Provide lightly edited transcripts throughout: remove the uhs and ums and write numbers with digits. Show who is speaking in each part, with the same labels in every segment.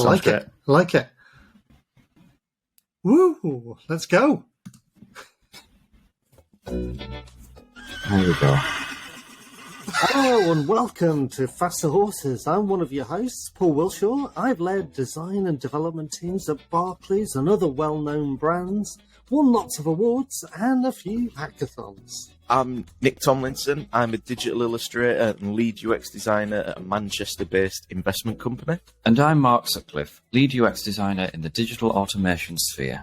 Speaker 1: like
Speaker 2: great.
Speaker 1: it. I like it. Woo! Let's go.
Speaker 3: There we go.
Speaker 1: Hello and welcome to Faster Horses. I'm one of your hosts, Paul Wilshaw. I've led design and development teams at Barclays and other well-known brands, won lots of awards and a few hackathons.
Speaker 2: I'm Nick Tomlinson. I'm a digital illustrator and lead UX designer at a Manchester-based investment company.
Speaker 3: And I'm Mark Sutcliffe, lead UX designer in the digital automation sphere.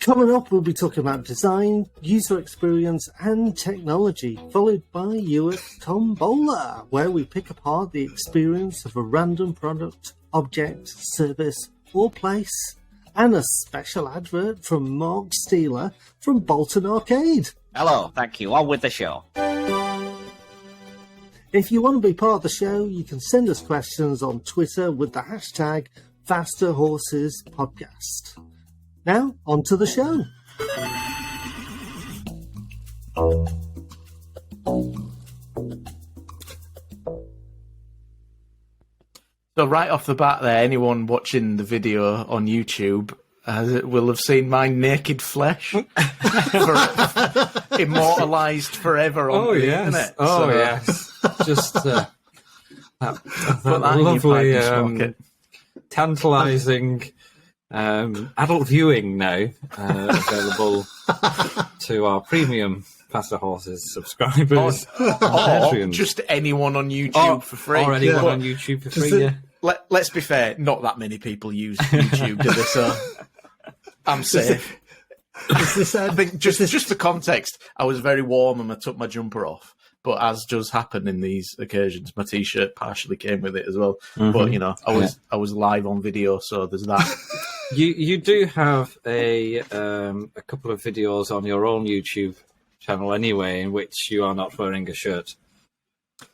Speaker 1: Coming up, we'll be talking about design, user experience, and technology, followed by UX Tombola, where we pick apart the experience of a random product, object, service, or place, and a special advert from Mark Steeler from Bolton Arcade.
Speaker 4: Hello, thank you. On with the show.
Speaker 1: If you want to be part of the show, you can send us questions on Twitter with the hashtag FasterHorsesPodcast. Now, on to the show.
Speaker 5: So right off the bat there, anyone watching the video on YouTube will have seen my naked flesh immortalised forever on the internet.
Speaker 3: Oh, yes. Just that lovely, tantalising adult viewing now available to our premium Faster Horses subscribers.
Speaker 5: Or just anyone on YouTube for free.
Speaker 3: Or anyone on YouTube for free, yeah.
Speaker 5: Let's be fair, not that many people use YouTube, do they? So I'm safe. I think just for context, I was very warm and I took my jumper off. But as does happen in these occasions, my T-shirt partially came with it as well. Mm-hmm. But you know, I was live on video, so there's that.
Speaker 3: You do have a couple of videos on your own YouTube channel anyway, in which you are not wearing a shirt.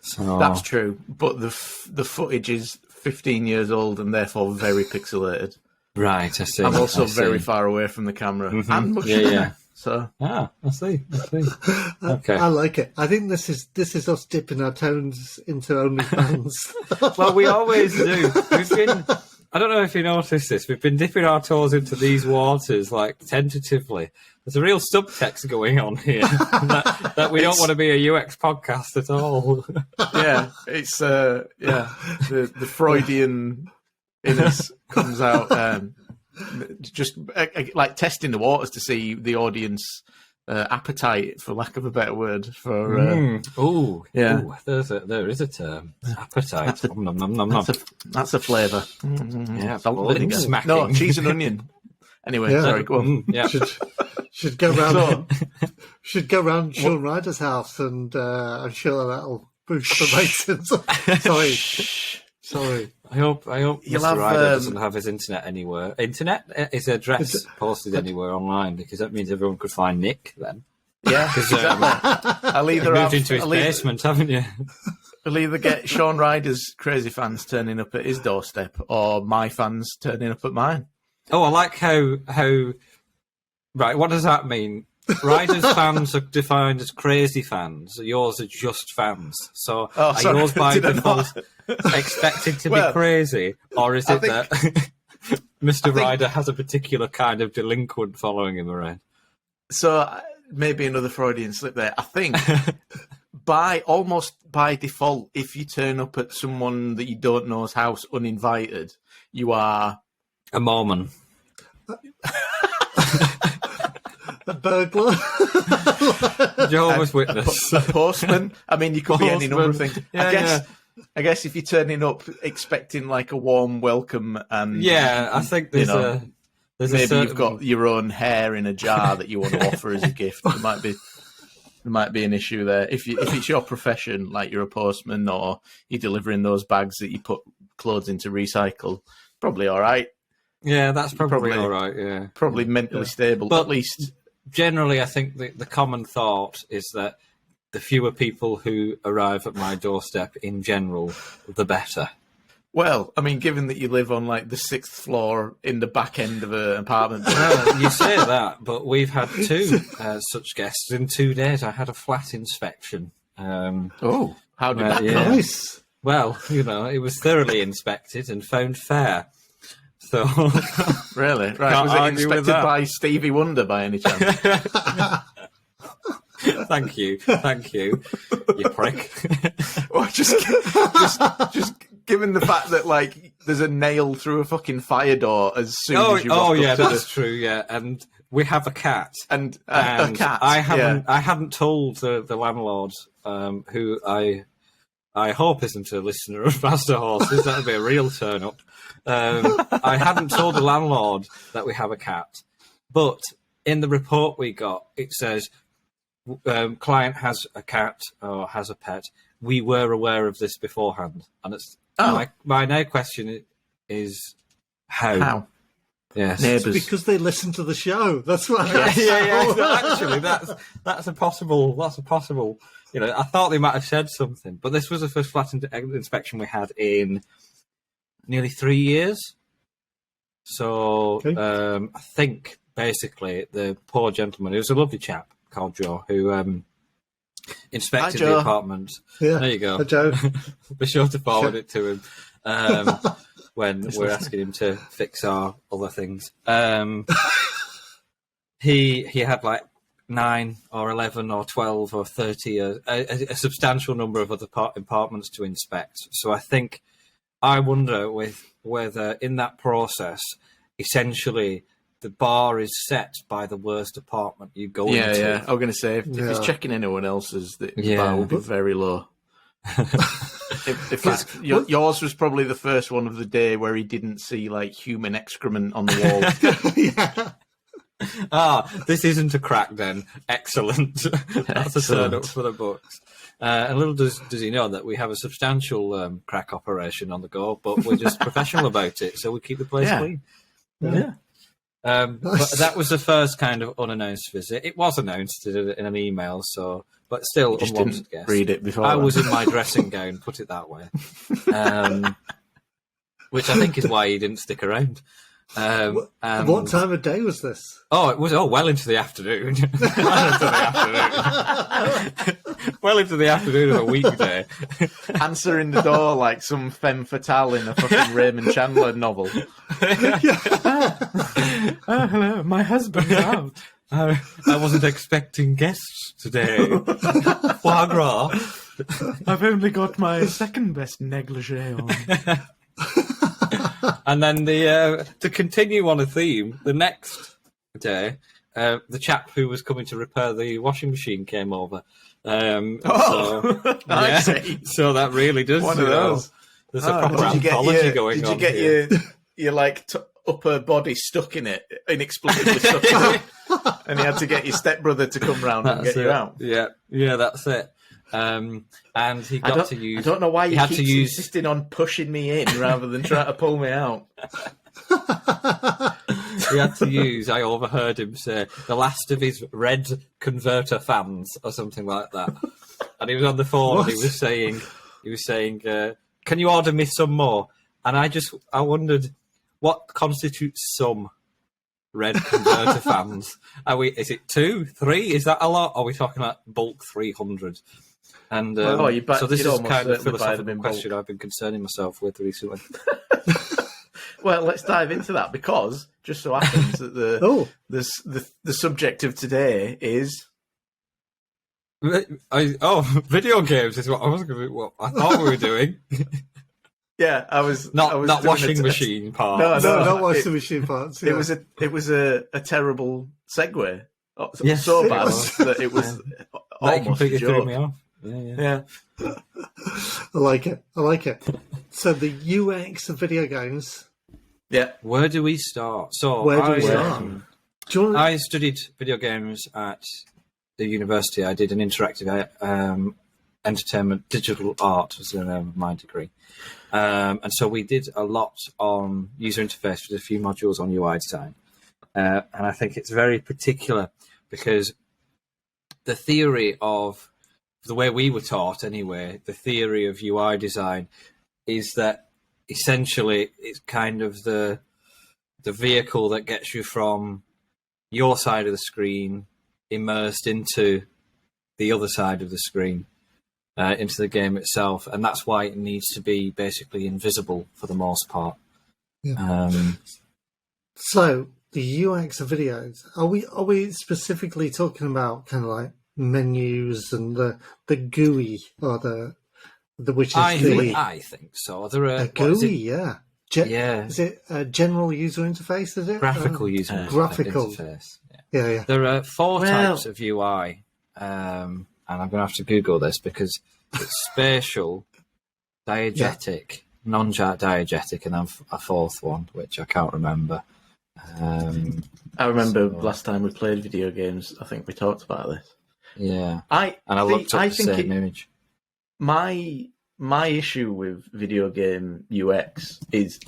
Speaker 3: So
Speaker 5: that's true, but the footage is 15 years old and therefore very pixelated.
Speaker 3: Right, I see.
Speaker 5: I'm also very far away from the camera and much
Speaker 3: yeah.
Speaker 5: So
Speaker 3: I see. Okay,
Speaker 1: I like it. I think this is us dipping our toes into OnlyFans.
Speaker 3: Well, we always do. I don't know if you noticed this. We've been dipping our toes into these waters, like, tentatively. There's a real subtext going on here that we don't want to be a UX podcast at all.
Speaker 5: Yeah, it's the Freudian in us comes out. Just like testing the waters to see the audience appetite, for lack of a better word, for
Speaker 3: there is a term, appetite.
Speaker 5: That's a flavour.
Speaker 3: Yeah,
Speaker 5: smacking. No, cheese and onion. Anyway, sorry, go on.
Speaker 1: Should go round. Should go round Sean Ryder's house, and I'm sure that'll boost the ratings. Sorry.
Speaker 3: I hope Mr. Ryder doesn't have his internet anywhere. His address posted anywhere online, because that means everyone could find Nick then.
Speaker 5: Yeah, because I'll either
Speaker 3: moved into his basement, haven't you?
Speaker 5: I'll either get Sean Ryder's crazy fans turning up at his doorstep, or my fans turning up at mine.
Speaker 3: Oh, I like how. Right, what does that mean? Ryder's fans are defined as crazy fans. Yours are just fans. So are yours by default expected to be crazy, or is it that Mr. Ryder has a particular kind of delinquent following him around?
Speaker 5: So maybe another Freudian slip there. I think almost by default, if you turn up at someone that you don't know's house uninvited, you are
Speaker 3: a Mormon.
Speaker 1: A burglar,
Speaker 3: Jehovah's Witness,
Speaker 5: a postman. I mean, you could be any number of things.
Speaker 3: Yeah,
Speaker 5: I guess if you're turning up expecting like a warm welcome, and
Speaker 3: I think there's
Speaker 5: maybe you've got your own hair in a jar that you want to offer as a gift. There might be an issue there. If it's your profession, like you're a postman or you're delivering those bags that you put clothes into recycle, probably all right.
Speaker 3: Yeah, that's probably all right. Yeah,
Speaker 5: probably mentally stable, but at least.
Speaker 3: Generally, I think the common thought is that the fewer people who arrive at my doorstep in general, the better.
Speaker 5: Well, I mean, given that you live on like the 6th floor in the back end of an apartment.
Speaker 3: Well, you say that, but we've had 2 such guests in 2 days. I had a flat inspection.
Speaker 5: How did that go?
Speaker 1: Nice.
Speaker 3: Well, it was thoroughly inspected and found fair. So
Speaker 5: really, right?
Speaker 3: Can't
Speaker 5: Was it
Speaker 3: argue with
Speaker 5: inspected
Speaker 3: that.
Speaker 5: by Stevie Wonder by any chance?
Speaker 3: Thank you, you prick.
Speaker 5: Or just given the fact that like there's a nail through a fucking fire door as soon as you walk up to
Speaker 3: that's true. Yeah, and we have a cat,
Speaker 5: and a cat.
Speaker 3: I hadn't told the landlord, who I hope isn't a listener of Master Horses. That'd be a real turn up. I hadn't told the landlord that we have a cat, but in the report we got, it says client has a cat or has a pet. We were aware of this beforehand, and it's my now question is how? Yes,
Speaker 5: Neighbours.
Speaker 1: Because they listen to the show. That's what.
Speaker 3: Actually, that's a possible. I thought they might have said something, but this was the first flat inspection we had in nearly 3 years. So I think basically the poor gentleman, he was a lovely chap called Joe, who inspected the apartment.
Speaker 1: Yeah.
Speaker 3: There you go.
Speaker 1: Hi, Joe.
Speaker 3: Be sure to forward it to him when we're asking him to fix our other things. He had like 9 or 11 or 12 or 30, a substantial number of other apartments to inspect. So I wonder whether in that process, essentially, the bar is set by the worst apartment you go into.
Speaker 5: Yeah. I was going to say, if he's checking anyone else's, the bar will be very low. In fact, yours was probably the first one of the day where he didn't see like human excrement on the wall.
Speaker 3: This isn't a crack then. Excellent. That's a turn up for the books. And little does he know that we have a substantial crack operation on the go, but we're just professional about it, so we keep the place clean.
Speaker 5: Yeah.
Speaker 3: But that was the first kind of unannounced visit. It was announced in an email, but still
Speaker 5: Just
Speaker 3: unwanted
Speaker 5: didn't
Speaker 3: guest.
Speaker 5: read it before.
Speaker 3: I was in my dressing gown, put it that way, which I think is why he didn't stick around.
Speaker 1: What time of day was this?
Speaker 3: Oh, it was well into the afternoon. Well into the afternoon of a weekday.
Speaker 5: Answering the door like some femme fatale in a fucking Raymond Chandler novel.
Speaker 3: Hello, my husband's out. I wasn't expecting guests today. Foie gras.
Speaker 5: I've only got my second best negligee on.
Speaker 3: And then to continue on a theme, the next day, the chap who was coming to repair the washing machine came over.
Speaker 5: I see.
Speaker 3: So that really does.
Speaker 5: One of those.
Speaker 3: There's a proper anthology going on.
Speaker 5: Did you get your like upper body stuck in it, inexplicably stuck in it, and you had to get your stepbrother to come round and get you out?
Speaker 3: Yeah, that's it. And he got to use.
Speaker 5: I don't know why you keep insisting on pushing me in rather than trying to pull me out.
Speaker 3: He had to use. I overheard him say the last of his red converter fans or something like that. And he was on the phone.
Speaker 1: What?
Speaker 3: And he was saying, "Can you order me some more?" And I wondered what constitutes some red converter fans. Is it 2, 3? Is that a lot? Or are we talking about bulk 300? And so this is kind of philosophical question I've been concerning myself with recently.
Speaker 5: Well, let's dive into that because just so happens that the subject of today is
Speaker 3: video games is what I thought we were doing.
Speaker 5: Yeah, I was
Speaker 3: not washing machine parts.
Speaker 1: No, not washing machine parts. Yeah.
Speaker 5: It was a terrible segue.
Speaker 3: Yes,
Speaker 5: so
Speaker 3: it
Speaker 5: bad
Speaker 3: was.
Speaker 5: that it was almost
Speaker 3: completely
Speaker 5: a
Speaker 3: threw
Speaker 5: joke.
Speaker 3: me off. Yeah.
Speaker 1: I like it. So the UX of video games.
Speaker 5: Yeah.
Speaker 3: Where do we start? So
Speaker 1: Where do we start?
Speaker 3: I studied video games at the university. I did an interactive entertainment digital art was the name of my degree. And so we did a lot on user interface with a few modules on UI design. And I think it's very particular because the theory of the way we were taught anyway, the theory of UI design is that essentially it's kind of the vehicle that gets you from your side of the screen immersed into the other side of the screen. into the game itself, and that's why it needs to be basically invisible for the most part.
Speaker 1: Yeah. So the UX of videos, are we specifically talking about kind of like menus and the GUI or the which is
Speaker 3: I think so. There are
Speaker 1: GUI, yeah.
Speaker 3: Yeah.
Speaker 1: Is it a general user interface? Is it
Speaker 3: graphical user interface?
Speaker 1: Yeah.
Speaker 3: There are 4 types of UI, and I'm going to have to Google this because it's spatial, diegetic, non-diegetic, and then a 4th one which I can't remember.
Speaker 5: I remember last time we played video games. I think we talked about this.
Speaker 3: Yeah, I looked up the same image.
Speaker 5: My issue with video game UX is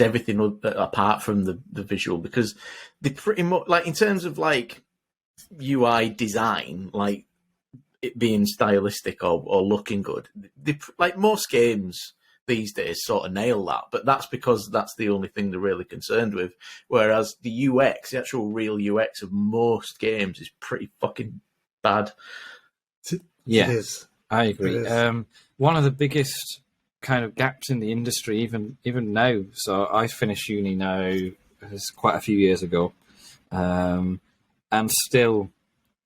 Speaker 5: everything apart from the visual, because they pretty much, like, in terms of like UI design, like it being stylistic or looking good, they, like most games these days, sort of nail that, but that's because that's the only thing they're really concerned with. Whereas the UX, the actual real UX of most games, is pretty fucking bad.
Speaker 3: Yeah,
Speaker 1: it is.
Speaker 3: I agree. One of the biggest kind of gaps in the industry, even now. So I finished uni now, it's quite a few years ago, and still,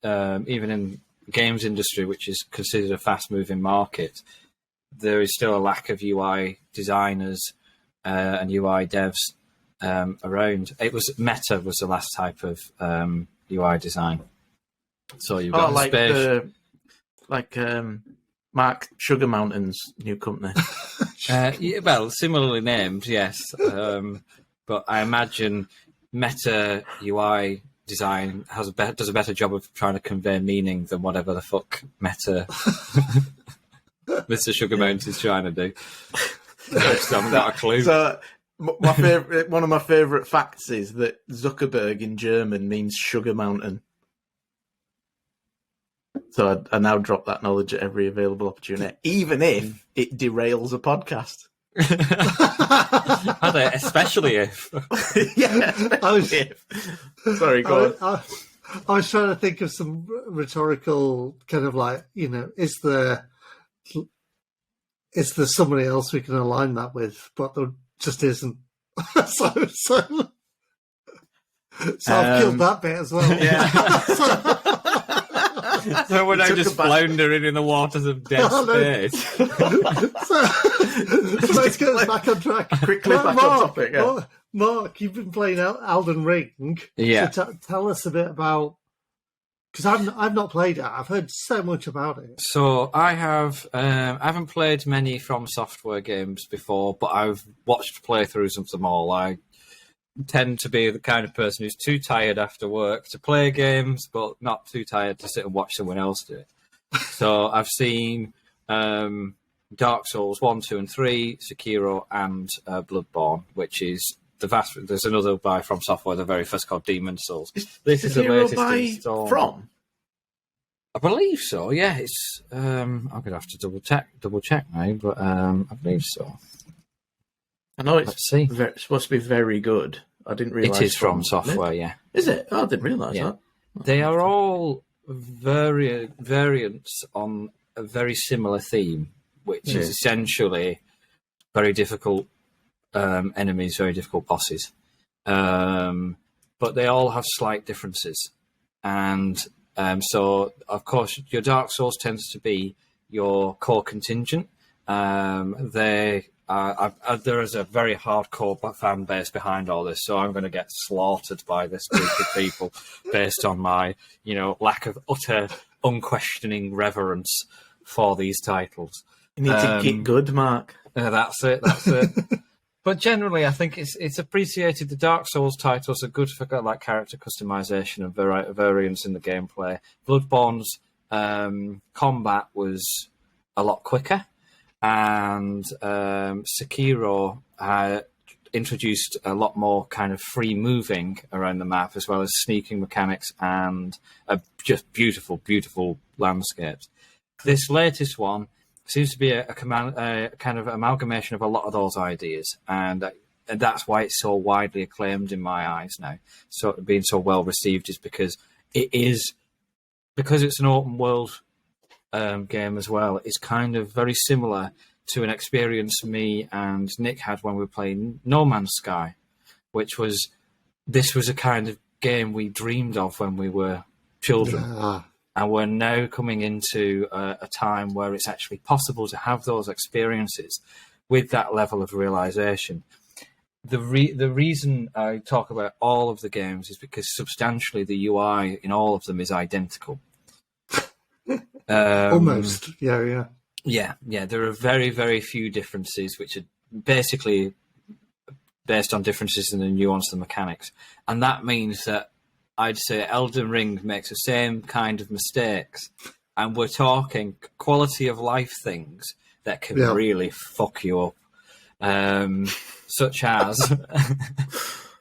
Speaker 3: even in the games industry, which is considered a fast-moving market, there is still a lack of UI designers and UI devs around. It was Meta was the last type of UI design. So you've got
Speaker 5: Mark Sugar Mountain's new company.
Speaker 3: Yeah, well, similarly named, yes. But I imagine Meta UI design does a better job of trying to convey meaning than whatever the fuck Meta Mr. Sugar Mountain is trying to do. I just haven't got a clue.
Speaker 5: So, one of my favourite facts is that Zuckerberg in German means Sugar Mountain. So I now drop that knowledge at every available opportunity, even if it derails a podcast.
Speaker 3: Especially if.
Speaker 5: Yeah, if. Sorry, go on.
Speaker 1: I was trying to think of some rhetorical kind of like, is there somebody else we can align that with? But there just isn't. So I've killed that bit as well.
Speaker 3: Yeah. So we're now just floundering in the waters of dead space.
Speaker 1: So let's get us back on track.
Speaker 5: Quickly back on topic. Yeah.
Speaker 1: Mark, you've been playing Elden Ring.
Speaker 3: Yeah.
Speaker 1: So tell us a bit about, because I've not played it. I've heard so much about it.
Speaker 3: So I haven't played many From Software games before, but I've watched playthroughs of them all. I tend to be the kind of person who's too tired after work to play games, but not too tired to sit and watch someone else do it. So I've seen Dark Souls 1, 2, and 3, Sekiro, and Bloodborne, which is there's another by From Software, the very first, called Demon Souls. This is the latest installment.
Speaker 5: From?
Speaker 3: I believe so. Yeah, it's. I'm gonna have to double check now, but I believe so.
Speaker 5: I know it's supposed to be very good. I didn't realise
Speaker 3: it is From Software. Yeah,
Speaker 5: is it? Oh, I didn't realise that.
Speaker 3: They are all variants on a very similar theme, which is essentially very difficult enemies, very difficult bosses. But they all have slight differences. And so, of course, your Dark Souls tends to be your core contingent. There is a very hardcore fan base behind all this, so I'm going to get slaughtered by this group of people based on my, lack of utter, unquestioning reverence for these titles.
Speaker 5: You need to get good, Mark.
Speaker 3: That's it. But generally, I think it's appreciated. The Dark Souls titles are good for like character customization and variance in the gameplay. Bloodborne's combat was a lot quicker, and Sekiro introduced a lot more kind of free moving around the map, as well as sneaking mechanics and just beautiful, beautiful landscapes. This latest one seems to be a kind of amalgamation of a lot of those ideas, and that's why it's so widely acclaimed in my eyes now. So being so well received is because it's an open world game as well is kind of very similar to an experience me and Nick had when we were playing No Man's Sky, this was a kind of game we dreamed of when we were children. And we're now coming into a time where it's actually possible to have those experiences with that level of realization. The reason I talk about all of the games is because substantially the UI in all of them is identical.
Speaker 1: Almost, yeah.
Speaker 3: There are very, very few differences, which are basically based on differences in the nuance of the mechanics. And that means that I'd say Elden Ring makes the same kind of mistakes. And we're talking quality of life things that can really fuck you up. Such as,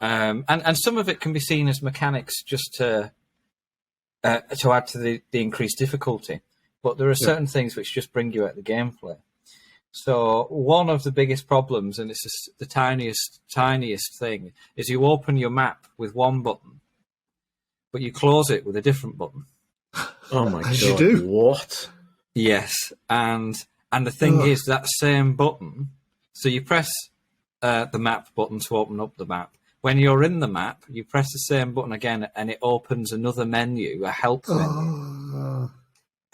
Speaker 3: and some of it can be seen as mechanics just to add to the increased difficulty. But there are certain things which just bring you out the gameplay. So one of the biggest problems, and it's just the tiniest thing, is you open your map with one button, but you close it with a different button.
Speaker 5: Oh my God!
Speaker 1: You do?
Speaker 5: What?
Speaker 3: Yes, and the thing is that same button. So you press the map button to open up the map. When you're in the map, you press the same button again, and it opens another menu, a help menu.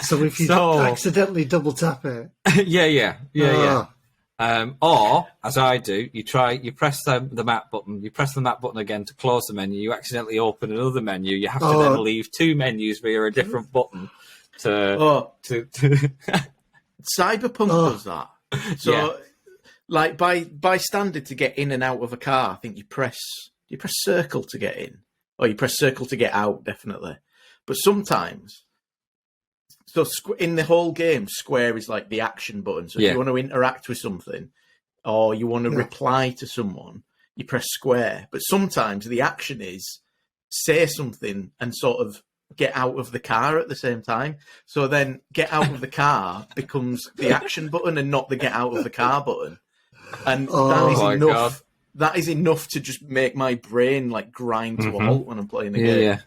Speaker 1: So if you accidentally double tap it,
Speaker 3: yeah. Or as I do, you press the map button, you press the map button again to close the menu. You accidentally open another menu. You have to then leave two menus via a different button to.
Speaker 5: Cyberpunk does that. So, like by standard, to get in and out of a car, I think you press circle to get in, or you press circle to get out, definitely. But sometimes. So in the whole game, square is like the action button. So if you want to interact with something or you want to reply to someone, you press square. But sometimes the action is say something and sort of get out of the car at the same time. So then get out of the car becomes the action button and not the get out of the car button. And that is enough. God. That is enough to just make my brain like grind to a halt when I'm playing the game.
Speaker 3: Yeah.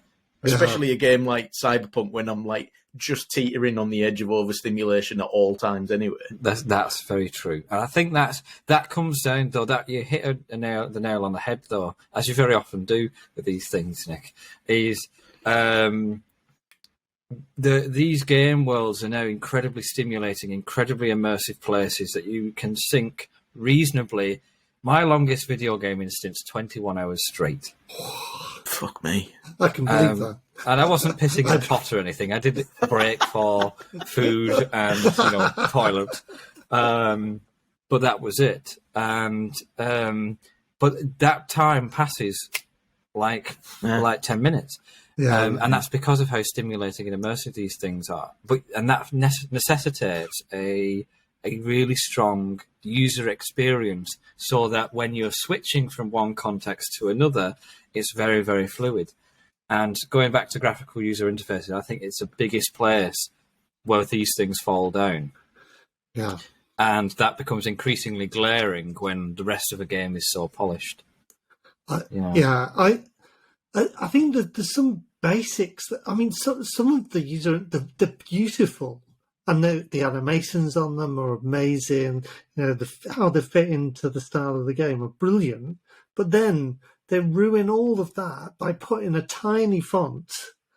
Speaker 5: Especially a game like Cyberpunk when I'm like just teetering on the edge of overstimulation at all times anyway.
Speaker 3: That's very true. And I think that comes down, though, that you hit the nail on the head, though, as you very often do with these things, Nick, is these game worlds are now incredibly stimulating, incredibly immersive places that you can sink reasonably. My longest video game instance, 21 hours straight.
Speaker 5: Fuck me.
Speaker 1: I can believe that.
Speaker 3: And I wasn't pissing in a pot or anything. I did break for food and toilet, but that was it. And but that time passes like 10 minutes, and that's because of how stimulating and immersive these things are. And that necessitates a really strong user experience, so that when you're switching from one context to another, it's very, very fluid. And going back to graphical user interfaces, I think it's the biggest place where these things fall down.
Speaker 1: Yeah.
Speaker 3: And that becomes increasingly glaring when the rest of the game is so polished.
Speaker 1: I think that there's some basics. Some of the user, the beautiful, and the animations on them are amazing. How they fit into the style of the game are brilliant. But then they ruin all of that by putting a tiny font.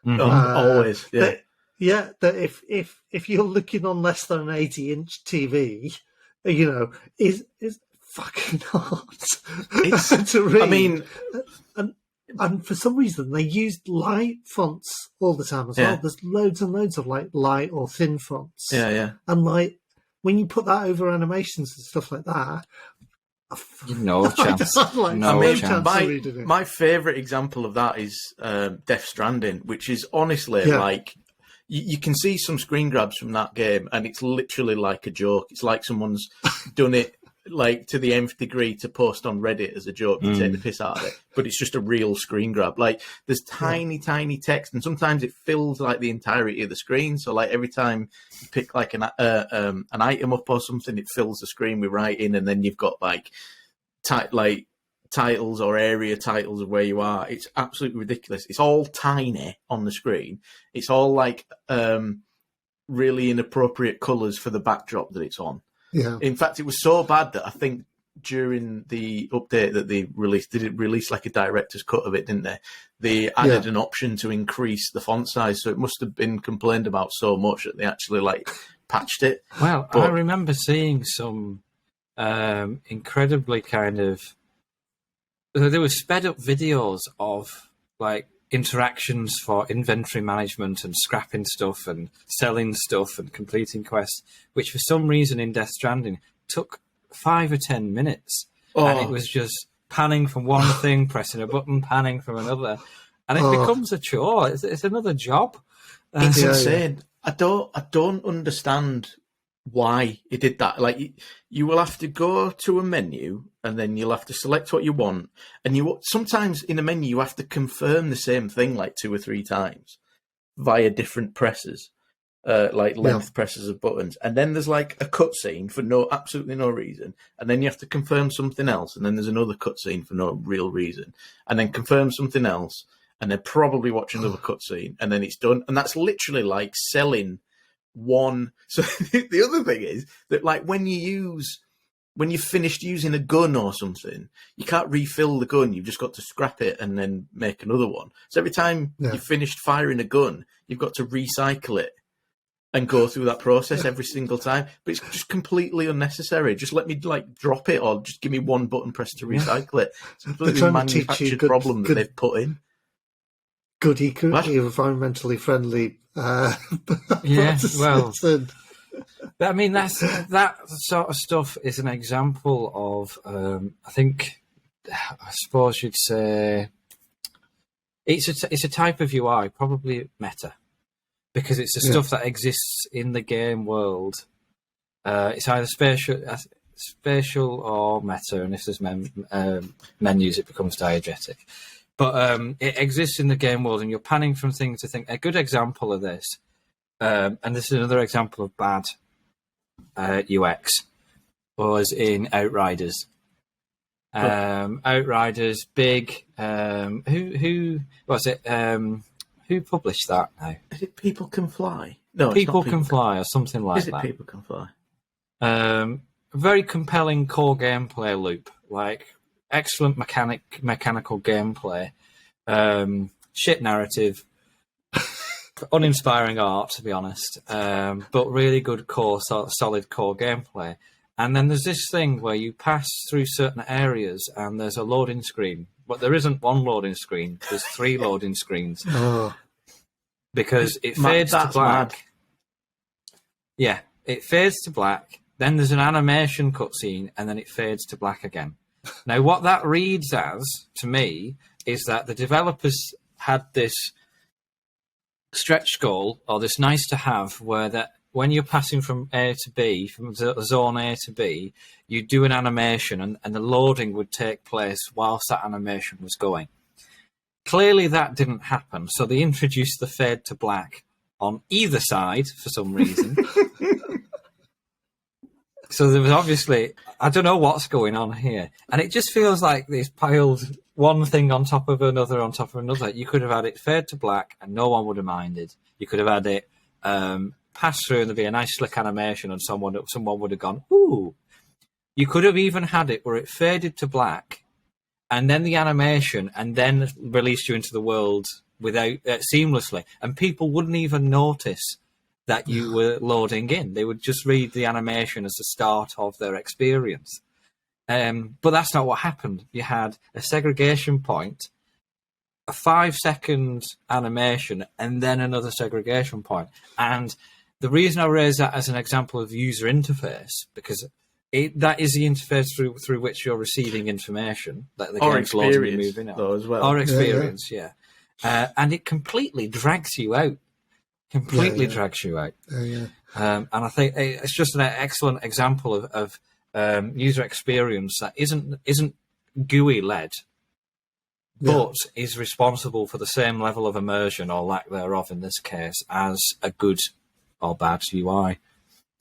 Speaker 5: Always,
Speaker 1: that if you're looking on less than an 80-inch TV, is fucking hard to read. And for some reason they used light fonts all the time as well. There's loads and loads of like light or thin fonts.
Speaker 5: Yeah.
Speaker 1: And like when you put that over animations and stuff like that,
Speaker 3: no chance.
Speaker 5: My favourite example of that is Death Stranding, which is honestly like you can see some screen grabs from that game, and it's literally like a joke. It's like someone's done it like to the nth degree to post on Reddit as a joke to take the piss out of it, but it's just a real screen grab. Like there's tiny text, and sometimes it fills like the entirety of the screen. So like every time you pick like an item up or something, it fills the screen with writing, and then you've got like titles or area titles of where you are. It's absolutely ridiculous. It's all tiny on the screen. It's all like really inappropriate colours for the backdrop that it's on.
Speaker 1: Yeah.
Speaker 5: In fact, it was so bad that I think during the update that they released, they did release like a director's cut of it, didn't they? They added an option to increase the font size, so it must have been complained about so much that they actually like patched it.
Speaker 3: Well, I remember seeing some incredibly kind of, there were sped up videos of like interactions for inventory management and scrapping stuff and selling stuff and completing quests, which for some reason in Death Stranding took 5 or 10 minutes. And it was just panning from one thing, pressing a button, panning from another. And it becomes a chore. It's another job.
Speaker 5: It's insane. I don't understand why it did that. Like, you will have to go to a menu and then you'll have to select what you want. And sometimes in a menu, you have to confirm the same thing like 2 or 3 times via different presses. Like length presses of buttons, and then there's like a cutscene for absolutely no reason, and then you have to confirm something else, and then there's another cutscene for no real reason, and then confirm something else, and then probably watch another cutscene, and then it's done. And that's literally like selling one. So the other thing is that like when you've finished using a gun or something, you can't refill the gun. You've just got to scrap it and then make another one. So every time you've finished firing a gun, you've got to recycle it and go through that process every single time. But it's just completely unnecessary. Just let me like drop it, or just give me one button press to recycle it. It's a completely manufactured problem that they've put in.
Speaker 1: Good environmentally friendly
Speaker 3: well, I mean, that sort of stuff is an example of, I suppose you'd say, it's a type of UI, probably meta. Because it's the stuff that exists in the game world. It's either spatial or meta, and if there's menus, it becomes diegetic. But it exists in the game world, and you're panning from thing to thing. A good example of this, and this is another example of bad UX, was in Outriders. Outriders, big. Who was it? Who published that now?
Speaker 5: Is it People Can Fly? No,
Speaker 3: People Can Fly or something like that.
Speaker 5: Is it People Can Fly?
Speaker 3: Very compelling core gameplay loop, like excellent mechanical gameplay, shit narrative, uninspiring art, to be honest, but really good solid core gameplay. And then there's this thing where you pass through certain areas and there's a loading screen. But there isn't one loading screen. There's 3 loading screens. Because it fades to black. Mad. Yeah, it fades to black. Then there's an animation cutscene, and then it fades to black again. Now, what that reads as, to me, is that the developers had this stretch goal, or this nice to have, where that when you're passing from A to B, from zone A to B, you do an animation and the loading would take place whilst that animation was going. Clearly that didn't happen, so they introduced the fade to black on either side for some reason. So there was obviously, I don't know what's going on here. And it just feels like they've piled one thing on top of another on top of another. You could have had it fade to black and no one would have minded. You could have had it pass through and there'd be a nice slick animation and someone would have gone, ooh. You could have even had it where it faded to black and then the animation and then released you into the world without seamlessly. And people wouldn't even notice that you were loading in. They would just read the animation as the start of their experience. But that's not what happened. You had a segregation point, a 5-second animation, and then another segregation point. And the reason I raise that as an example of user interface, because that is the interface through which you're receiving information, that the game's loading and moving on.
Speaker 5: As well.
Speaker 3: Or experience, yeah. And it completely drags you out. Drags you out. And I think it's just an excellent example of user experience that isn't GUI led, but is responsible for the same level of immersion or lack thereof in this case as a good or bad UI.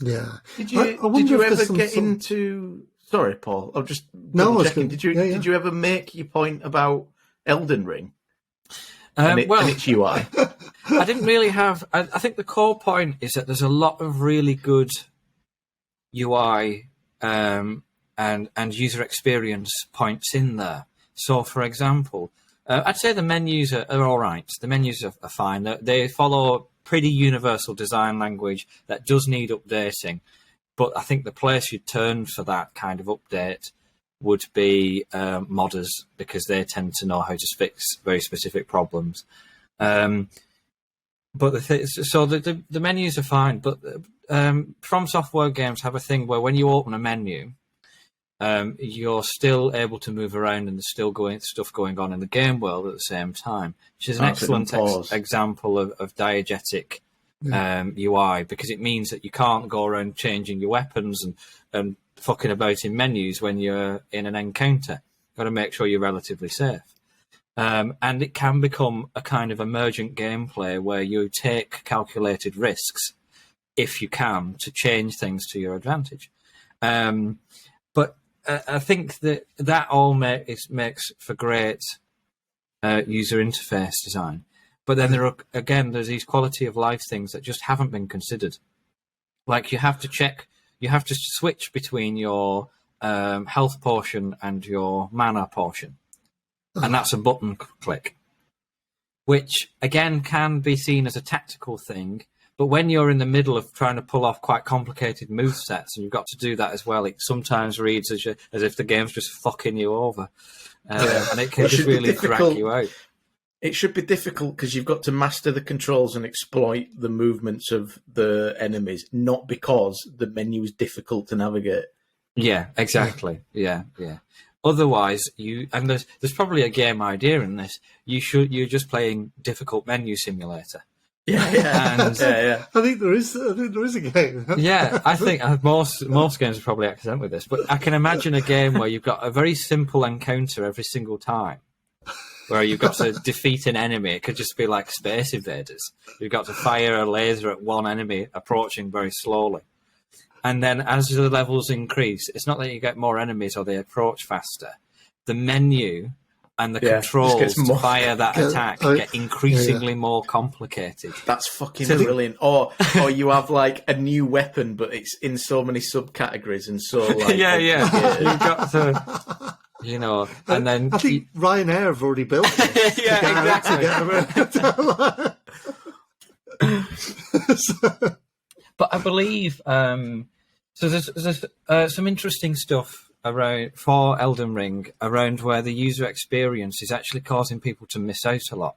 Speaker 1: Yeah.
Speaker 5: Did you ever get into? Sorry, Paul. I'm just checking. Did you ever make your point about Elden Ring? and its UI?
Speaker 3: I didn't really have. I think the core point is that there's a lot of really good UI and user experience points in there. So, for example, I'd say the menus are all right. The menus are fine. They follow pretty universal design language that does need updating. But I think the place you'd turn for that kind of update would be modders, because they tend to know how to fix very specific problems. But the menus are fine. But From Software games have a thing where when you open a menu, you're still able to move around, and there's still stuff going on in the game world at the same time, which is an excellent example of diegetic UI, because it means that you can't go around changing your weapons and fucking about in menus when you're in an encounter. You've got to make sure you're relatively safe. And it can become a kind of emergent gameplay where you take calculated risks, if you can, to change things to your advantage. But I think that all makes for great user interface design. But then there's these quality of life things that just haven't been considered. Like you have to switch between your health portion and your mana portion. And that's a button click, which again can be seen as a tactical thing. But when you're in the middle of trying to pull off quite complicated movesets, and you've got to do that as well, it sometimes reads as if the game's just fucking you over. And it can just really drag you out.
Speaker 5: It should be difficult because you've got to master the controls and exploit the movements of the enemies, not because the menu is difficult to navigate.
Speaker 3: Yeah, exactly. Yeah. Otherwise, there's probably a game idea in this. You're just playing difficult menu simulator.
Speaker 5: Yeah.
Speaker 1: I think there is a game.
Speaker 3: Yeah, I think most games are probably accident with this, but I can imagine a game where you've got a very simple encounter every single time, where you've got to defeat an enemy. It could just be like Space Invaders. You've got to fire a laser at one enemy approaching very slowly. And then as the levels increase, it's not that you get more enemies or they approach faster. The menu and the controls to fire that attack get increasingly more complicated.
Speaker 5: That's fucking brilliant. Or you have like a new weapon, but it's in so many subcategories and so like...
Speaker 3: You've got to... and then...
Speaker 1: I think Ryanair have already built it.
Speaker 3: Exactly. But I believe... so there's some interesting stuff around for Elden Ring around where the user experience is actually causing people to miss out a lot.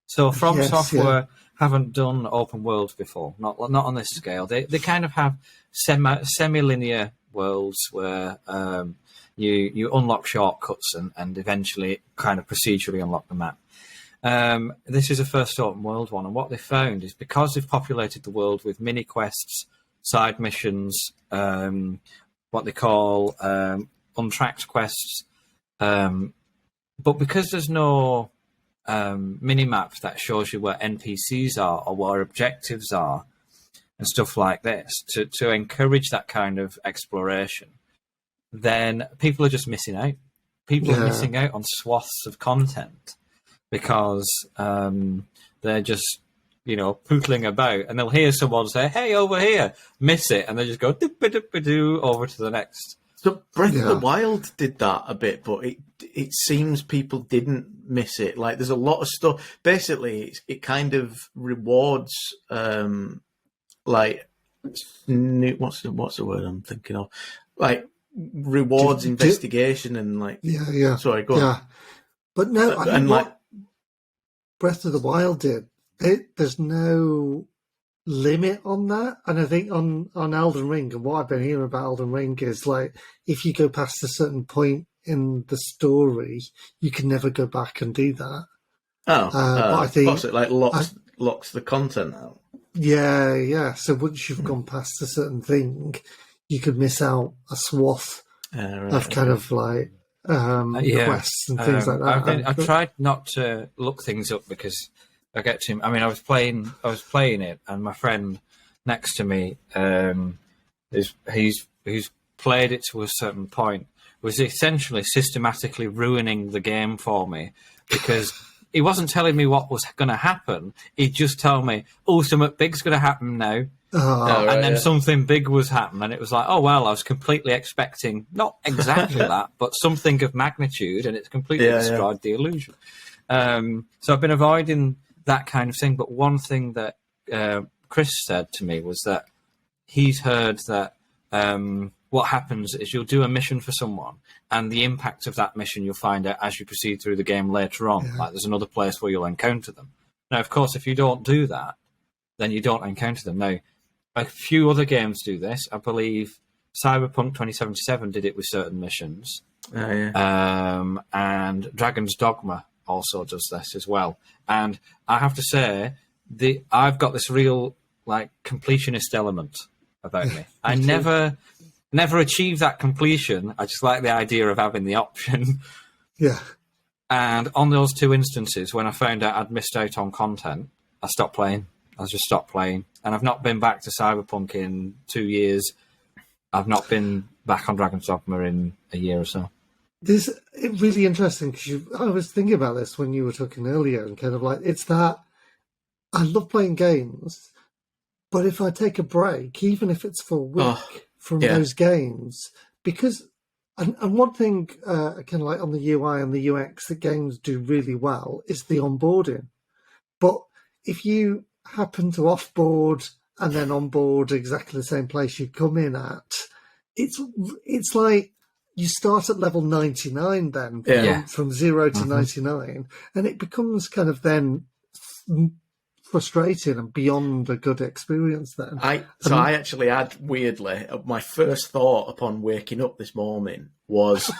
Speaker 3: So From Software haven't done open world before, not on this scale. They kind of have semi-linear worlds where you unlock shortcuts and eventually kind of procedurally unlock the map. This is a first open world one, and what they found is because they've populated the world with mini quests, side missions, what they call untracked quests, but because there's no mini-map that shows you where NPCs are or where objectives are and stuff like this to encourage that kind of exploration, then people are just missing out. People are missing out on swaths of content because they're just pootling about, and they'll hear someone say, "Hey, over here," miss it, and they just go dip-a-dip-a-doo over to the next.
Speaker 5: So Breath of the Wild did that a bit, but it seems people didn't miss it. Like there's a lot of stuff. Basically, it kind of rewards like what's the word I'm thinking of? Like rewards investigation and like Sorry, go on.
Speaker 1: But no, I think what Breath of the Wild did. There's no limit on that, and I think on Elden Ring, and what I've been hearing about Elden Ring is like if you go past a certain point in the story, you can never go back and do that.
Speaker 5: But I think it like locks the content out.
Speaker 1: Yeah. So once you've gone past a certain thing, you could miss out a swath of kind of like quests and things like that.
Speaker 3: I've tried not to look things up because I get to him. I mean, I was playing it, and my friend next to me, who's played it to a certain point, was essentially systematically ruining the game for me because he wasn't telling me what was going to happen. He'd just tell me, "Oh, something big's going to happen now." And then something big was happening, and it was like, oh, well, I was completely expecting, not exactly that, but something of magnitude, and it's completely destroyed the illusion. So I've been avoiding that kind of thing, but one thing that Chris said to me was that he's heard that what happens is you'll do a mission for someone, and the impact of that mission you'll find out as you proceed through the game later on. Yeah. Like there's another place where you'll encounter them. Now, of course, if you don't do that, then you don't encounter them. Now, a few other games do this. I believe Cyberpunk 2077 did it with certain missions. And Dragon's Dogma also does this as well. And I have to say, I've got this real like completionist element about me. I never achieve that completion. I just like the idea of having the option.
Speaker 1: Yeah.
Speaker 3: And on those two instances, when I found out I'd missed out on content, I stopped playing. I just stopped playing. And I've not been back to Cyberpunk in 2 years. I've not been back on Dragon's Dogma in a year or so.
Speaker 1: This is really interesting because I was thinking about this when you were talking earlier, and kind of like, it's that I love playing games, but if I take a break, even if it's for a week from those games, because, and one thing kind of like on the UI and the UX that games do really well is the onboarding. But if you happen to offboard and then onboard exactly the same place you come in at, it's like you start at level 99 then from 0 to 99, and it becomes kind of then frustrating and beyond a good experience then. I
Speaker 5: actually had, weirdly, my first thought upon waking up this morning was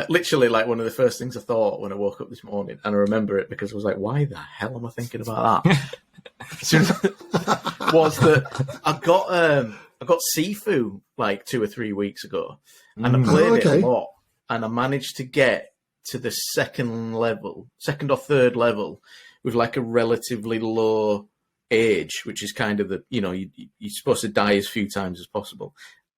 Speaker 5: literally like one of the first things I thought when I woke up this morning, and I remember it because I was like, why the hell am I thinking about that? Was that I got Sifu like 2 or 3 weeks ago, and I played it a lot, and I managed to get to the second or third level with like a relatively low age, which is kind of you're supposed to die as few times as possible.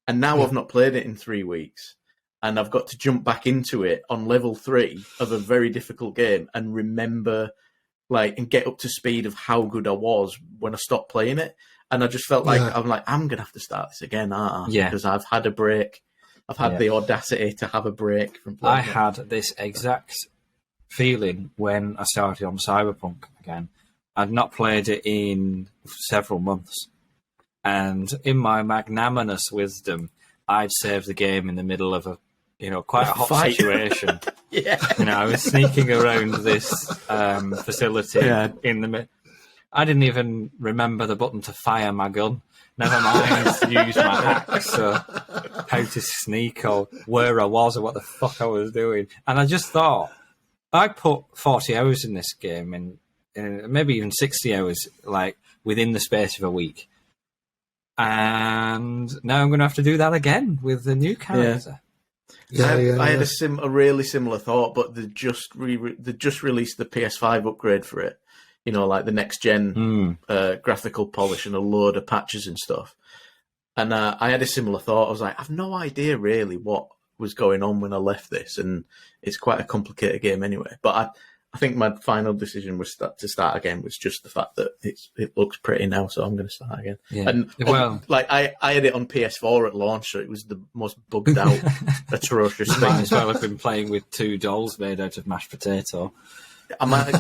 Speaker 5: And now I've not played it in 3 weeks, and I've got to jump back into it on level 3 of a very difficult game and remember and get up to speed of how good I was when I stopped playing it. And I just felt like I'm going to have to start this again, because I've had a break. I've had the audacity to have a break from playing.
Speaker 3: I had this exact feeling when I started on Cyberpunk again. I'd not played it in several months. And in my magnanimous wisdom, I'd saved the game in the middle of quite a hot situation. I was sneaking around this facility in the I didn't even remember the button to fire my gun. Never mind to use my axe or how to sneak or where I was or what the fuck I was doing. And I just thought, I put 40 hours in this game and maybe even 60 hours, like within the space of a week. And now I'm going to have to do that again with the new character.
Speaker 5: I had a really similar thought, but they just released the PS5 upgrade for it. Like the next gen graphical polish and a load of patches and stuff. And I had a similar thought. I was like, I've no idea really what was going on when I left this, and it's quite a complicated game anyway. But I think my final decision was to start again was just the fact that it looks pretty now, so I'm going to start again. Yeah. And I had it on PS4 at launch, so it was the most bugged out, atrocious thing.
Speaker 3: Might as well have been playing with 2 dolls made out of mashed potato.
Speaker 5: I might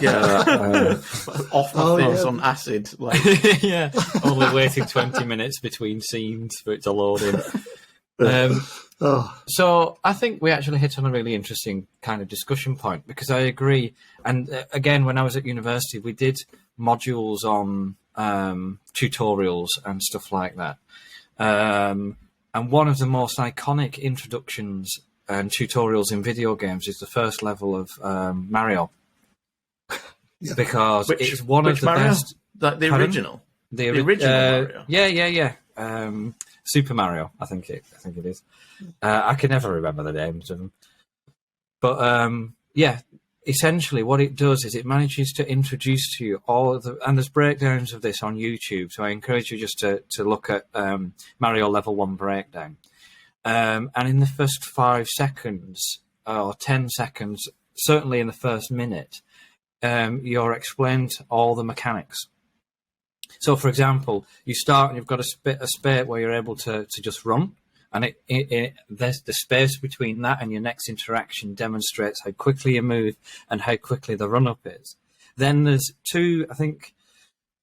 Speaker 5: off my face on acid.
Speaker 3: Only waiting 20 minutes between scenes for it to load in. So I think we actually hit on a really interesting kind of discussion point, because I agree. And again, when I was at university, we did modules on tutorials and stuff like that. And one of the most iconic introductions and tutorials in video games is the first level of Mario. Because it's one of the best.
Speaker 5: The original? The original Mario?
Speaker 3: Yeah. Super Mario, I think it is. I can never remember the names of them. But essentially what it does is it manages to introduce to you all of and there's breakdowns of this on YouTube, so I encourage you just to look at Mario Level 1 breakdown. And in the first 5 seconds or 10 seconds, certainly in the first minute, you're explained all the mechanics. So, for example, you start and you've got a spate where you're able to just run, and there's the space between that and your next interaction demonstrates how quickly you move and how quickly the run-up is. Then there's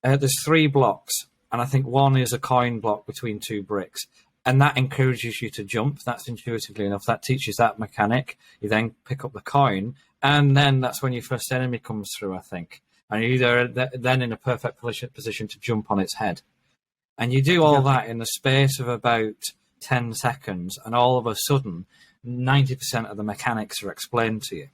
Speaker 3: there's 3 blocks, and I think one is a coin block between 2 bricks, and that encourages you to jump. That's intuitively enough. That teaches that mechanic. You then pick up the coin, and then that's when your first enemy comes through, I think. And you're either then in a perfect position to jump on its head. And you do all that in the space of about 10 seconds, and all of a sudden, 90% of the mechanics are explained to you.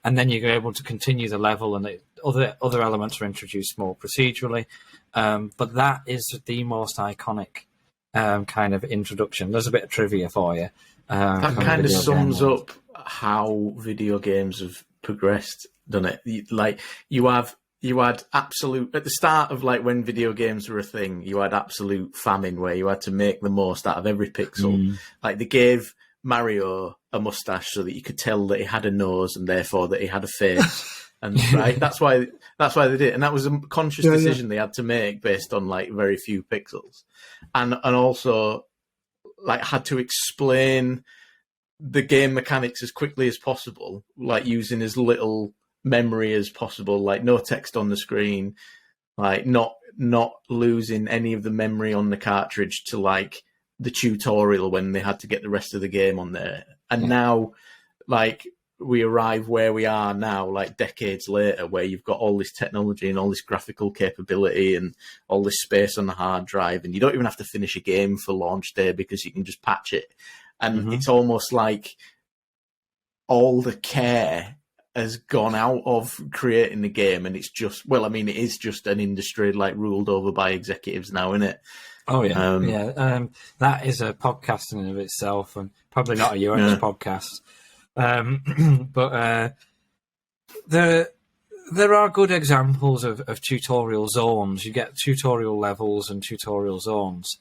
Speaker 3: And then you're able to continue the level, and other elements are introduced more procedurally. But that is the most iconic kind of introduction. There's a bit of trivia for you.
Speaker 5: That kind of sums up how video games have progressed, doesn't it? Like you had absolute at the start of like when video games were a thing, you had absolute famine where you had to make the most out of every pixel. Like they gave Mario a mustache so that you could tell that he had a nose and therefore that he had a face. And right, that's why they did it. And that was a conscious decision they had to make based on like very few pixels. And also like had to explain the game mechanics as quickly as possible, like using as little memory as possible, like no text on the screen, like not losing any of the memory on the cartridge to like the tutorial when they had to get the rest of the game on there. And now like we arrive where we are now, like decades later, where you've got all this technology and all this graphical capability and all this space on the hard drive, and you don't even have to finish a game for launch day because you can just patch it. And it's almost like all the care has gone out of creating the game, and it's just, well, I mean, it is just an industry like ruled over by executives now, isn't it?
Speaker 3: Oh yeah, that is a podcast in and of itself, and probably not a UX podcast. But there are good examples of tutorial zones. You get tutorial levels and tutorial zones.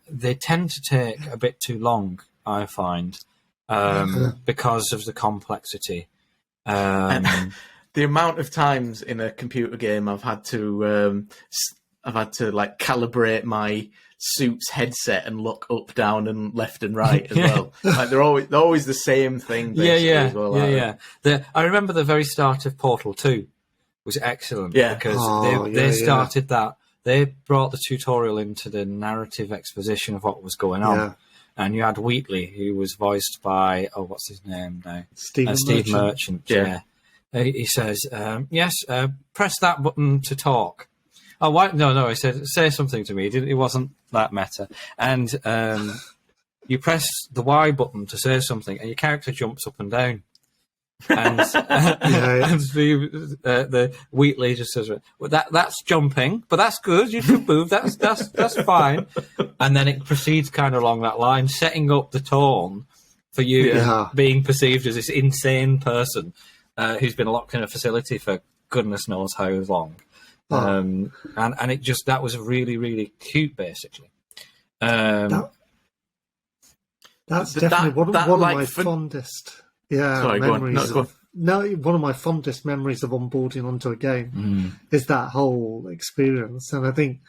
Speaker 3: They tend to take a bit too long, I find, because of the complexity.
Speaker 5: And the amount of times in a computer game I've had to like calibrate my suit's headset and look up, down, and left and right as well. Like they're always the same thing. As well,
Speaker 3: I remember the very start of Portal 2 was excellent because they started that. They brought the tutorial into the narrative exposition of what was going on. And you had Wheatley, who was voiced by, what's his name now? Steve Merchant. Yeah. He says, press that button to talk. Oh, why? No, he said, say something to me. It wasn't that meta. And you press the Y button to say something, and your character jumps up and down. And, and the Wheatley just says, well, that's jumping, but that's good. You can move. That's fine. And then it proceeds kind of along that line, setting up the tone for you being perceived as this insane person who's been locked in a facility for goodness knows how long. And it just, that was really, really cute, basically.
Speaker 1: That's definitely one of my fondest.
Speaker 5: Sorry,
Speaker 1: memories. One of my fondest memories of onboarding onto a game is that whole experience, and I think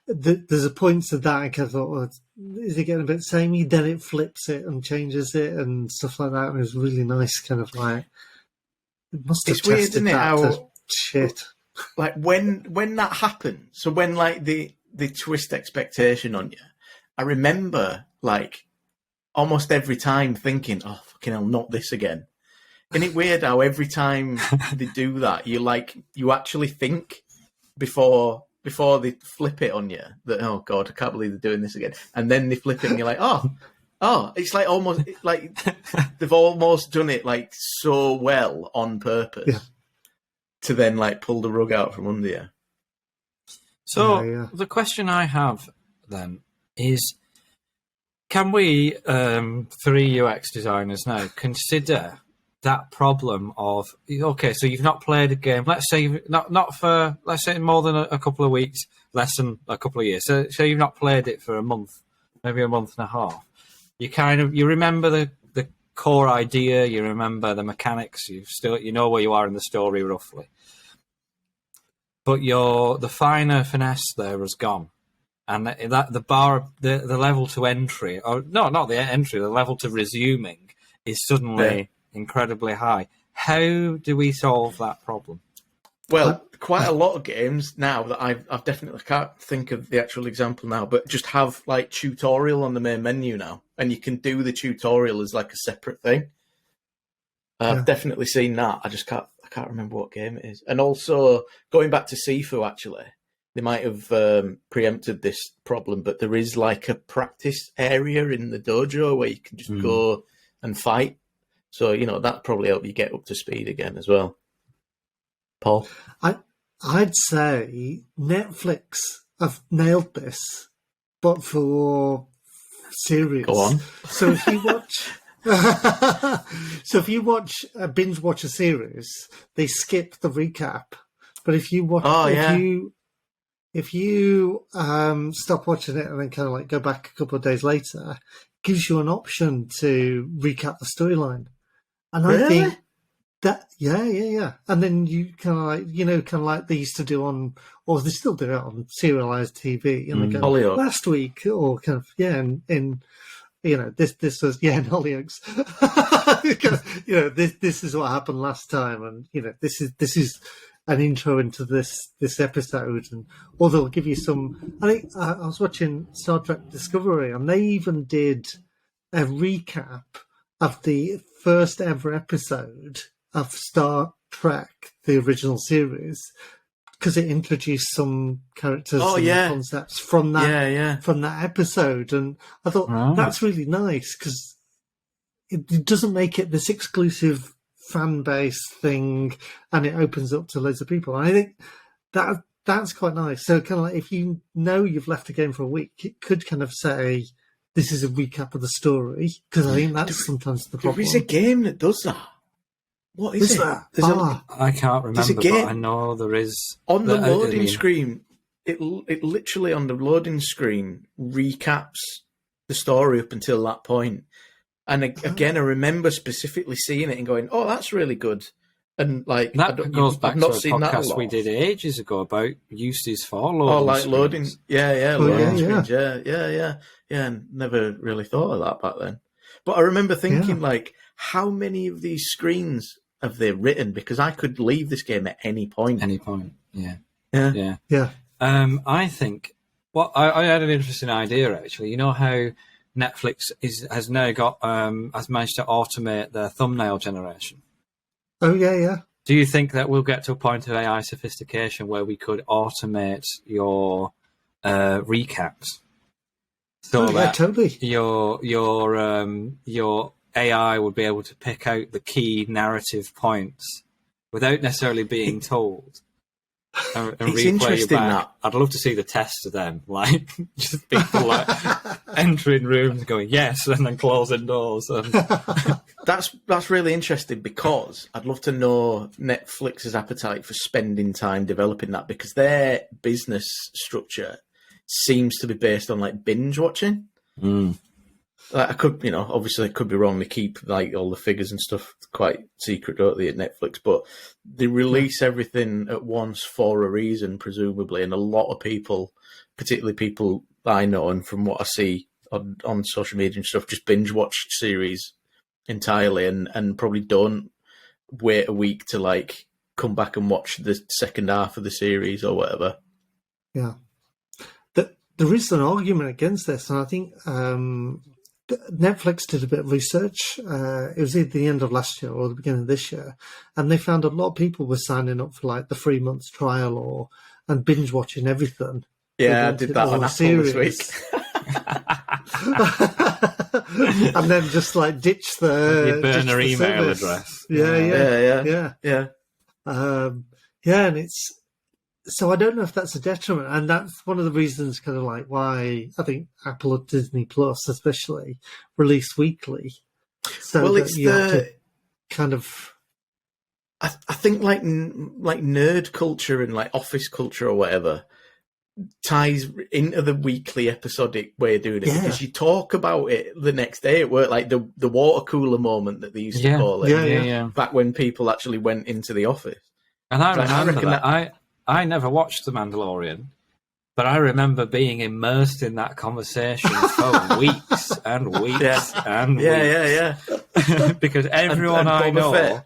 Speaker 1: there's a point to that. I kind of thought, well, is it getting a bit samey? Then it flips it and changes it and stuff like that. And it was really nice, kind of like it must have
Speaker 5: weird,
Speaker 1: tested
Speaker 5: isn't it,
Speaker 1: that
Speaker 5: how,
Speaker 1: to shit.
Speaker 5: Like when that happened. So when like the twist expectation on you, I remember like almost every time thinking, oh, fucking hell, not this again. Isn't it weird how every time they do that, you actually think before they flip it on you that, oh, God, I can't believe they're doing this again. And then they flip it and you're like, oh, it's like almost like they've almost done it like so well on purpose to then like pull the rug out from under you.
Speaker 3: So the question I have then is, can we, three UX designers now, consider that problem of, okay, so you've not played a game, let's say not for, let's say more than a couple of weeks, less than a couple of years. So you've not played it for a month, maybe a month and a half. You remember the core idea, you remember the mechanics, you know where you are in the story roughly. But the finer finesse there has gone. And that the level to entry, or no, not the entry, the level to resuming is suddenly incredibly high. How do we solve that problem?
Speaker 5: Well, quite a lot of games now that I've definitely can't think of the actual example now, but just have like tutorial on the main menu now, and you can do the tutorial as like a separate thing. I've definitely seen that. I can't remember what game it is. And also going back to Sifu, actually, they might have preempted this problem, but there is like a practice area in the dojo where you can just go and fight. So that probably help you get up to speed again as well. Paul?
Speaker 1: I'd say Netflix have nailed this, but for series.
Speaker 5: Go on.
Speaker 1: So if you binge watch a series, they skip the recap. But if you if you stop watching it and then kind of like go back a couple of days later, it gives you an option to recap the storyline. And I think that, yeah. And then you kind of like they used to do on, or they still do it on serialized TV. And they go, last week, or kind of, in this was, in Hollyoaks. This is what happened last time. And, this is an intro into this episode. And, or they'll give you some, I think I was watching Star Trek Discovery, and they even did a recap of the first ever episode of Star Trek, the original series, because it introduced some characters and concepts from that episode. And I thought that's really nice, because it doesn't make it this exclusive fan base thing, and it opens up to loads of people. And I think that's quite nice. So kind of like if you know you've left a game for a week, it could kind of say, this is a recap of the story, because I think that's sometimes the problem.
Speaker 5: There is a game that does that. What is
Speaker 1: that?
Speaker 3: I can't remember, but I know there is.
Speaker 5: On the loading screen, it literally on the loading screen recaps the story up until that point. And again, I remember specifically seeing it and going, "Oh, that's really good." And like
Speaker 3: that goes back to a podcast we did ages ago about uses for loading screens.
Speaker 5: Loading screens, yeah. And never really thought of that back then. But I remember thinking, like, how many of these screens have they written? Because I could leave this game at any point.
Speaker 3: Yeah. I think. Well, I had an interesting idea actually. You know how Netflix has now got has managed to automate their thumbnail generation.
Speaker 1: Oh yeah.
Speaker 3: Do you think that we'll get to a point of AI sophistication where we could automate your recaps? So
Speaker 1: totally.
Speaker 3: Your AI would be able to pick out the key narrative points without necessarily being told. And
Speaker 5: it's interesting that.
Speaker 3: I'd love to see the test of them, like just people like entering rooms, going yes, and then closing doors. And...
Speaker 5: That's really interesting, because I'd love to know Netflix's appetite for spending time developing that, because their business structure seems to be based on like binge watching. Like, I could, obviously I could be wrong. They keep like all the figures and stuff quite secret, don't they, at Netflix? But they release everything at once for a reason, presumably. And a lot of people, particularly people I know and from what I see on social media and stuff, just binge watch series entirely and probably don't wait a week to like come back and watch the second half of the series or whatever.
Speaker 1: Yeah. There is an argument against this, and I think Netflix did a bit of research. It was at the end of last year or the beginning of this year, and they found a lot of people were signing up for like the 3 months trial and binge watching everything.
Speaker 5: Yeah, I did that on Apple this week.
Speaker 1: And then just like ditch the
Speaker 3: burner email address.
Speaker 1: Yeah. And it's. So I don't know if that's a detriment, and that's one of the reasons kind of like why I think Apple or Disney Plus especially release weekly. So
Speaker 5: it's
Speaker 1: you have to kind of...
Speaker 5: I think like nerd culture and like office culture or whatever, ties into the weekly episodic way of doing it, because you talk about it the next day at work, like the water cooler moment that they used to call it, back when people actually went into the office.
Speaker 3: And I remember that. I never watched The Mandalorian, but I remember being immersed in that conversation for weeks and weeks and weeks. Because everyone I know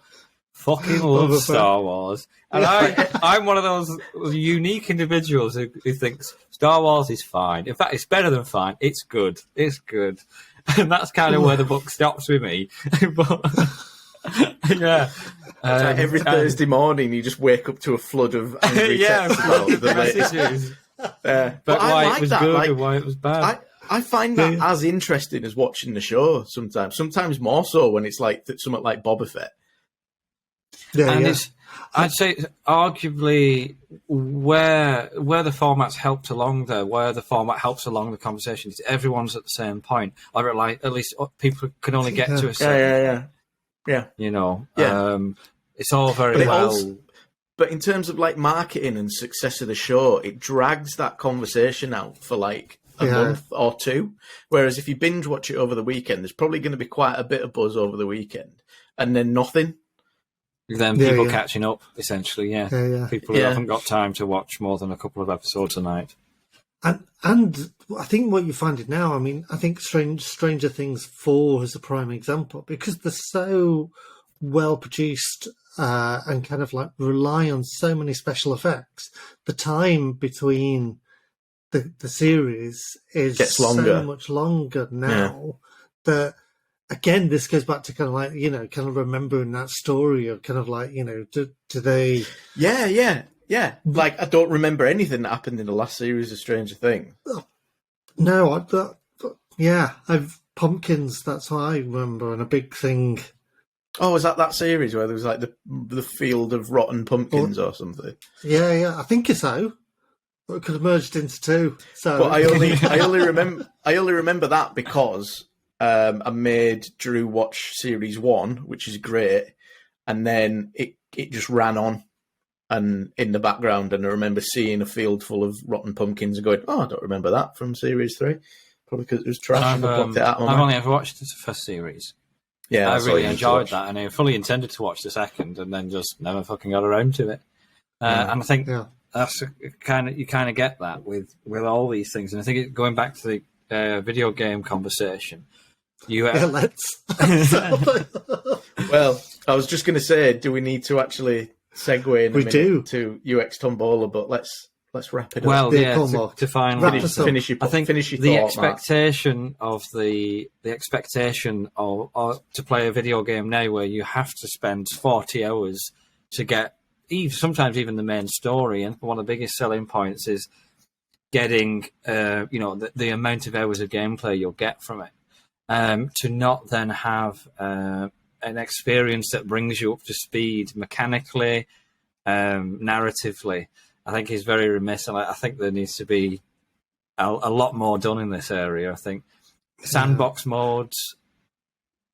Speaker 3: fucking loves Star Wars. And I'm one of those unique individuals who thinks Star Wars is fine. In fact, it's better than fine. It's good. It's good. And that's kind of where the book stops with me. But, yeah.
Speaker 5: Every Thursday morning, you just wake up to a flood of angry texts about the latest.
Speaker 3: But why it was good and why it was bad.
Speaker 5: I find that as interesting as watching the show sometimes. Sometimes more so when it's like something like Boba Fett.
Speaker 3: I'd say arguably where the format's helped along there, where the format helps along the conversation is everyone's at the same point, or like at least people can only get to a certain you know. It's all very well.
Speaker 5: But in terms of like marketing and success of the show, it drags that conversation out for like a month or two. Whereas if you binge watch it over the weekend, there's probably going to be quite a bit of buzz over the weekend, and then nothing.
Speaker 3: Then people catching up, essentially, people who haven't got time to watch more than a couple of episodes a night.
Speaker 1: And I think what you're finding now, I mean, I think Stranger Things 4 is a prime example, because they're so well produced and kind of like rely on so many special effects. The time between the series is so much longer now that... Again, this goes back to kind of like, you know, kind of remembering that story of kind of like, you know, do they...
Speaker 5: Yeah. Like, I don't remember anything that happened in the last series of Stranger Things.
Speaker 1: No, I've pumpkins, that's what I remember, and a big thing.
Speaker 5: Oh, was that series where there was like the field of rotten pumpkins or something?
Speaker 1: Yeah, I think so. It could have merged into two. So,
Speaker 5: but I only remember that because... I made Drew watch series 1, which is great, and then it just ran on and in the background, and I remember seeing a field full of rotten pumpkins and going, "Oh, I don't remember that from series 3." Probably because it was trash.
Speaker 3: I've only ever watched the first series.
Speaker 5: Yeah,
Speaker 3: I really enjoyed that, and I fully intended to watch the second, and then just never fucking got around to it. And I think that's you kind of get that with all these things, and I think going back to the video game conversation.
Speaker 1: Let's.
Speaker 5: Well, I was just going to say, do we need to actually segue in a minute to UX Tombola? But let's wrap it up.
Speaker 3: Well, to finally
Speaker 5: finish your thought,
Speaker 3: the expectation of the expectation of to play a video game now, where you have to spend 40 hours to get sometimes even the main story, and one of the biggest selling points is getting the amount of hours of gameplay you'll get from it. To not then have an experience that brings you up to speed mechanically, narratively, I think is very remiss. And I think there needs to be a lot more done in this area. I think sandbox modes,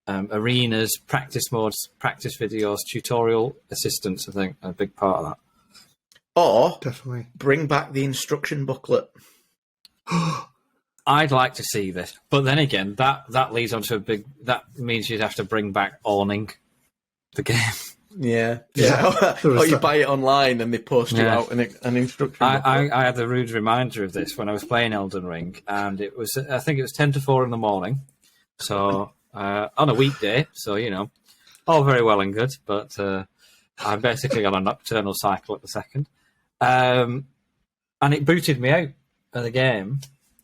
Speaker 3: arenas, practice modes, practice videos, tutorial assistance, I think, are a big part of that.
Speaker 5: Or
Speaker 1: definitely
Speaker 5: bring back the instruction booklet.
Speaker 3: I'd like to see this, but then again, that leads on to that means you'd have to bring back owning the game.
Speaker 5: Yeah. Or you buy it online and they post you out an instruction booklet.
Speaker 3: I had the rude reminder of this when I was playing Elden Ring, and I think it was 10 to 4 in the morning, so on a weekday, so you know, all very well and good, but I basically got a nocturnal cycle at the second, and it booted me out of the game.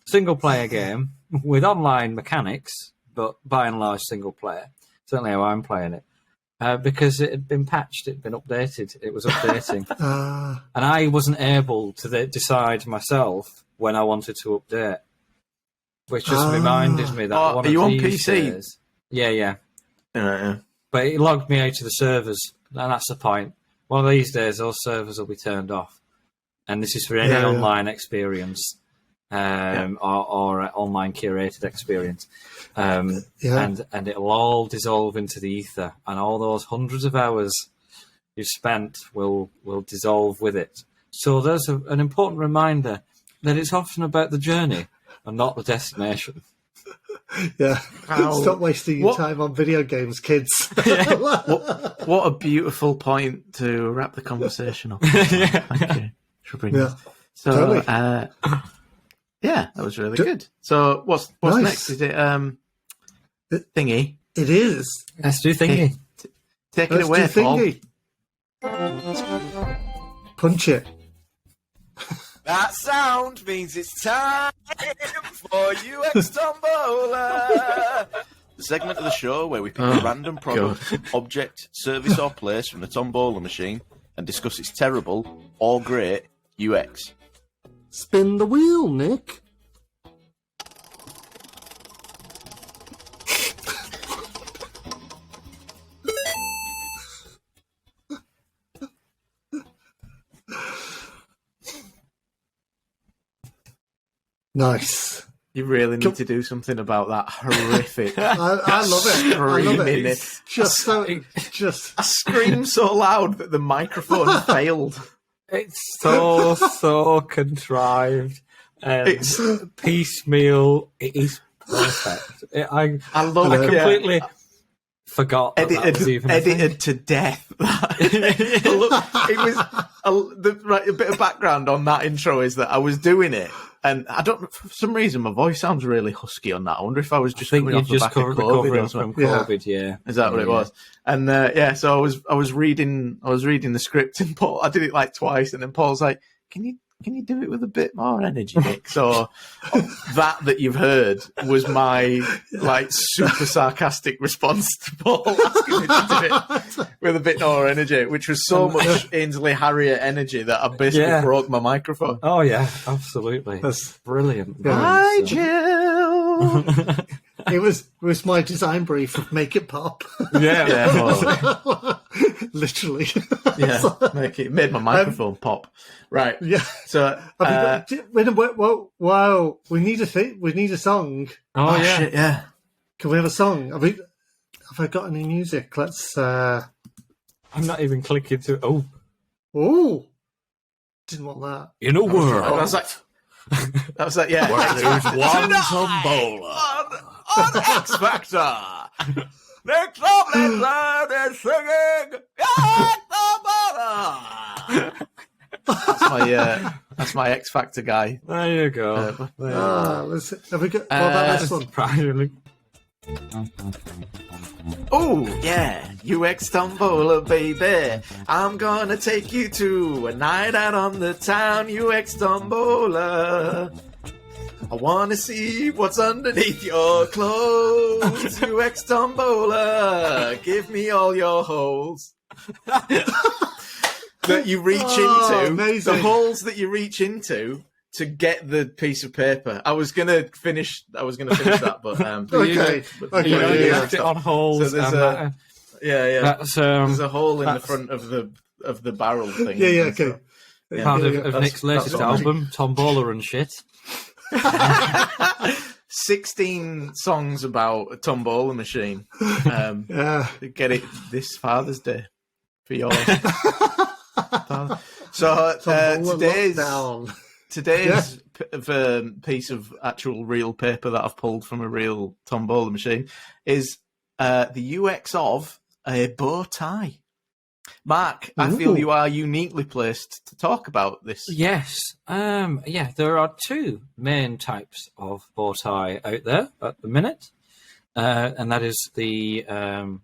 Speaker 3: Single player game with online mechanics, but by and large single player. Certainly how I'm playing it, because it had been patched, it had been updated, it was updating, and I wasn't able to decide myself when I wanted to update, which just reminded me that one
Speaker 5: are you
Speaker 3: of
Speaker 5: on
Speaker 3: these
Speaker 5: PC?
Speaker 3: Days, yeah. But it logged me out to the servers, and that's the point. One of these days, those servers will be turned off, and this is for any online experience. Or online curated experience, and it'll all dissolve into the ether, and all those hundreds of hours you've spent will dissolve with it. So there's an important reminder: that it's often about the journey and not the destination.
Speaker 1: Yeah.
Speaker 5: Wow.
Speaker 1: Stop wasting your time on video games, kids.
Speaker 5: What a beautiful point to wrap the conversation up. Thank you for bringing
Speaker 1: Yeah.
Speaker 5: So,
Speaker 1: Totally.
Speaker 5: yeah, that was really good. So, what's
Speaker 1: Nice.
Speaker 5: next? Is it thingy?
Speaker 1: It is.
Speaker 3: Let's do thingy.
Speaker 5: Take it
Speaker 1: Let's
Speaker 5: away,
Speaker 1: do
Speaker 5: Paul.
Speaker 1: thingy. Punch it.
Speaker 2: That sound means it's time for UX Tombola. The segment of the show where we pick a random product, object, service or place from the Tombola machine and discuss its terrible or great UX.
Speaker 1: Spin the wheel, Nick.
Speaker 5: Nice. You really need to do something about that horrific.
Speaker 1: I love it. I love it.
Speaker 5: It's
Speaker 1: just
Speaker 5: I screamed so loud that the microphone failed.
Speaker 3: It's so contrived. It's piecemeal. It is perfect. I
Speaker 5: love it.
Speaker 3: Completely forgot that that was even
Speaker 5: edited to death. It was a bit of background on that intro is that I was doing it, and I don't. For some reason, my voice sounds really husky on that. I wonder if I was just coming off the back of COVID or something.
Speaker 3: From COVID, yeah.
Speaker 5: Is that what it was? And so I was reading the script, and Paul, I did it like twice, and then Paul's like, "Can you do it with a bit more energy, Nick?" So that you've heard was my like super sarcastic response to Paul asking me to do it with a bit more energy, which was so much Ainsley Harriott energy that I basically broke my microphone.
Speaker 3: Oh yeah, absolutely. That's brilliant.
Speaker 5: Hi, Jill.
Speaker 1: It was my design brief of Make It Pop. Literally.
Speaker 5: Yeah, made my microphone pop. Right.
Speaker 1: Yeah.
Speaker 5: So
Speaker 1: wow, we need a song.
Speaker 3: Oh yeah.
Speaker 5: Shit, yeah.
Speaker 1: Can we have a song? Have I got any music? Let's
Speaker 3: I'm not even clicking to
Speaker 1: Oh, didn't want that.
Speaker 3: In a world.
Speaker 5: I was like, yeah.
Speaker 3: Where there's one Tombola.
Speaker 5: On X Factor. Nick Tomlinson is singing X Tombola. That's my X Factor guy.
Speaker 3: There you go.
Speaker 1: Have we got? What about this one?
Speaker 3: Probably.
Speaker 5: Oh yeah, UX Tombola, baby. I'm gonna take you to a night out on the town. UX Tombola. I wanna see what's underneath your clothes. UX Tombola. Give me all your holes. That you reach into,
Speaker 1: amazing.
Speaker 5: the holes that you reach into to get the piece of paper. I was gonna finish that, but
Speaker 1: Okay.
Speaker 3: You left it on holes.
Speaker 5: So there's
Speaker 3: That's
Speaker 5: there's a hole in the front of the barrel thing.
Speaker 1: Yeah. Okay.
Speaker 3: part of Nick's latest album, Tombola and shit.
Speaker 5: 16 songs about a Tombola machine. Get it this Father's Day for yours. So today's piece of actual real paper that I've pulled from a real Tombola machine is the UX of a bow tie. Mark, I feel you are uniquely placed to talk about this.
Speaker 3: Yes. There are two main types of bow tie out there at the minute. And that is the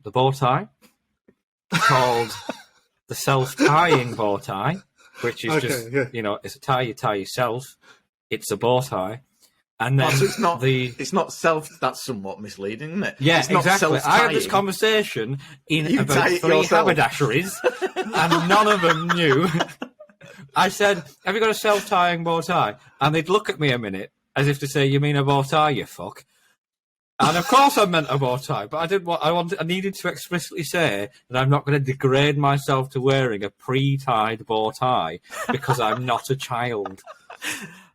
Speaker 3: bow tie called the self-tying bow tie, which is it's a tie you tie yourself. It's a bow tie. And then
Speaker 5: so it's not self. That's somewhat misleading, isn't it?
Speaker 3: Yeah,
Speaker 5: it's not
Speaker 3: exactly.
Speaker 5: self-tying.
Speaker 3: I had this conversation in
Speaker 5: You
Speaker 3: about
Speaker 5: tie it
Speaker 3: 3
Speaker 5: yourself.
Speaker 3: haberdasheries, and none of them knew. I said, "Have you got a self-tying bow tie?" And they'd look at me a minute as if to say, "You mean a bow tie, you fuck?" And of course, I meant a bow tie, but I needed to explicitly say that I'm not going to degrade myself to wearing a pre-tied bow tie because I'm not a child.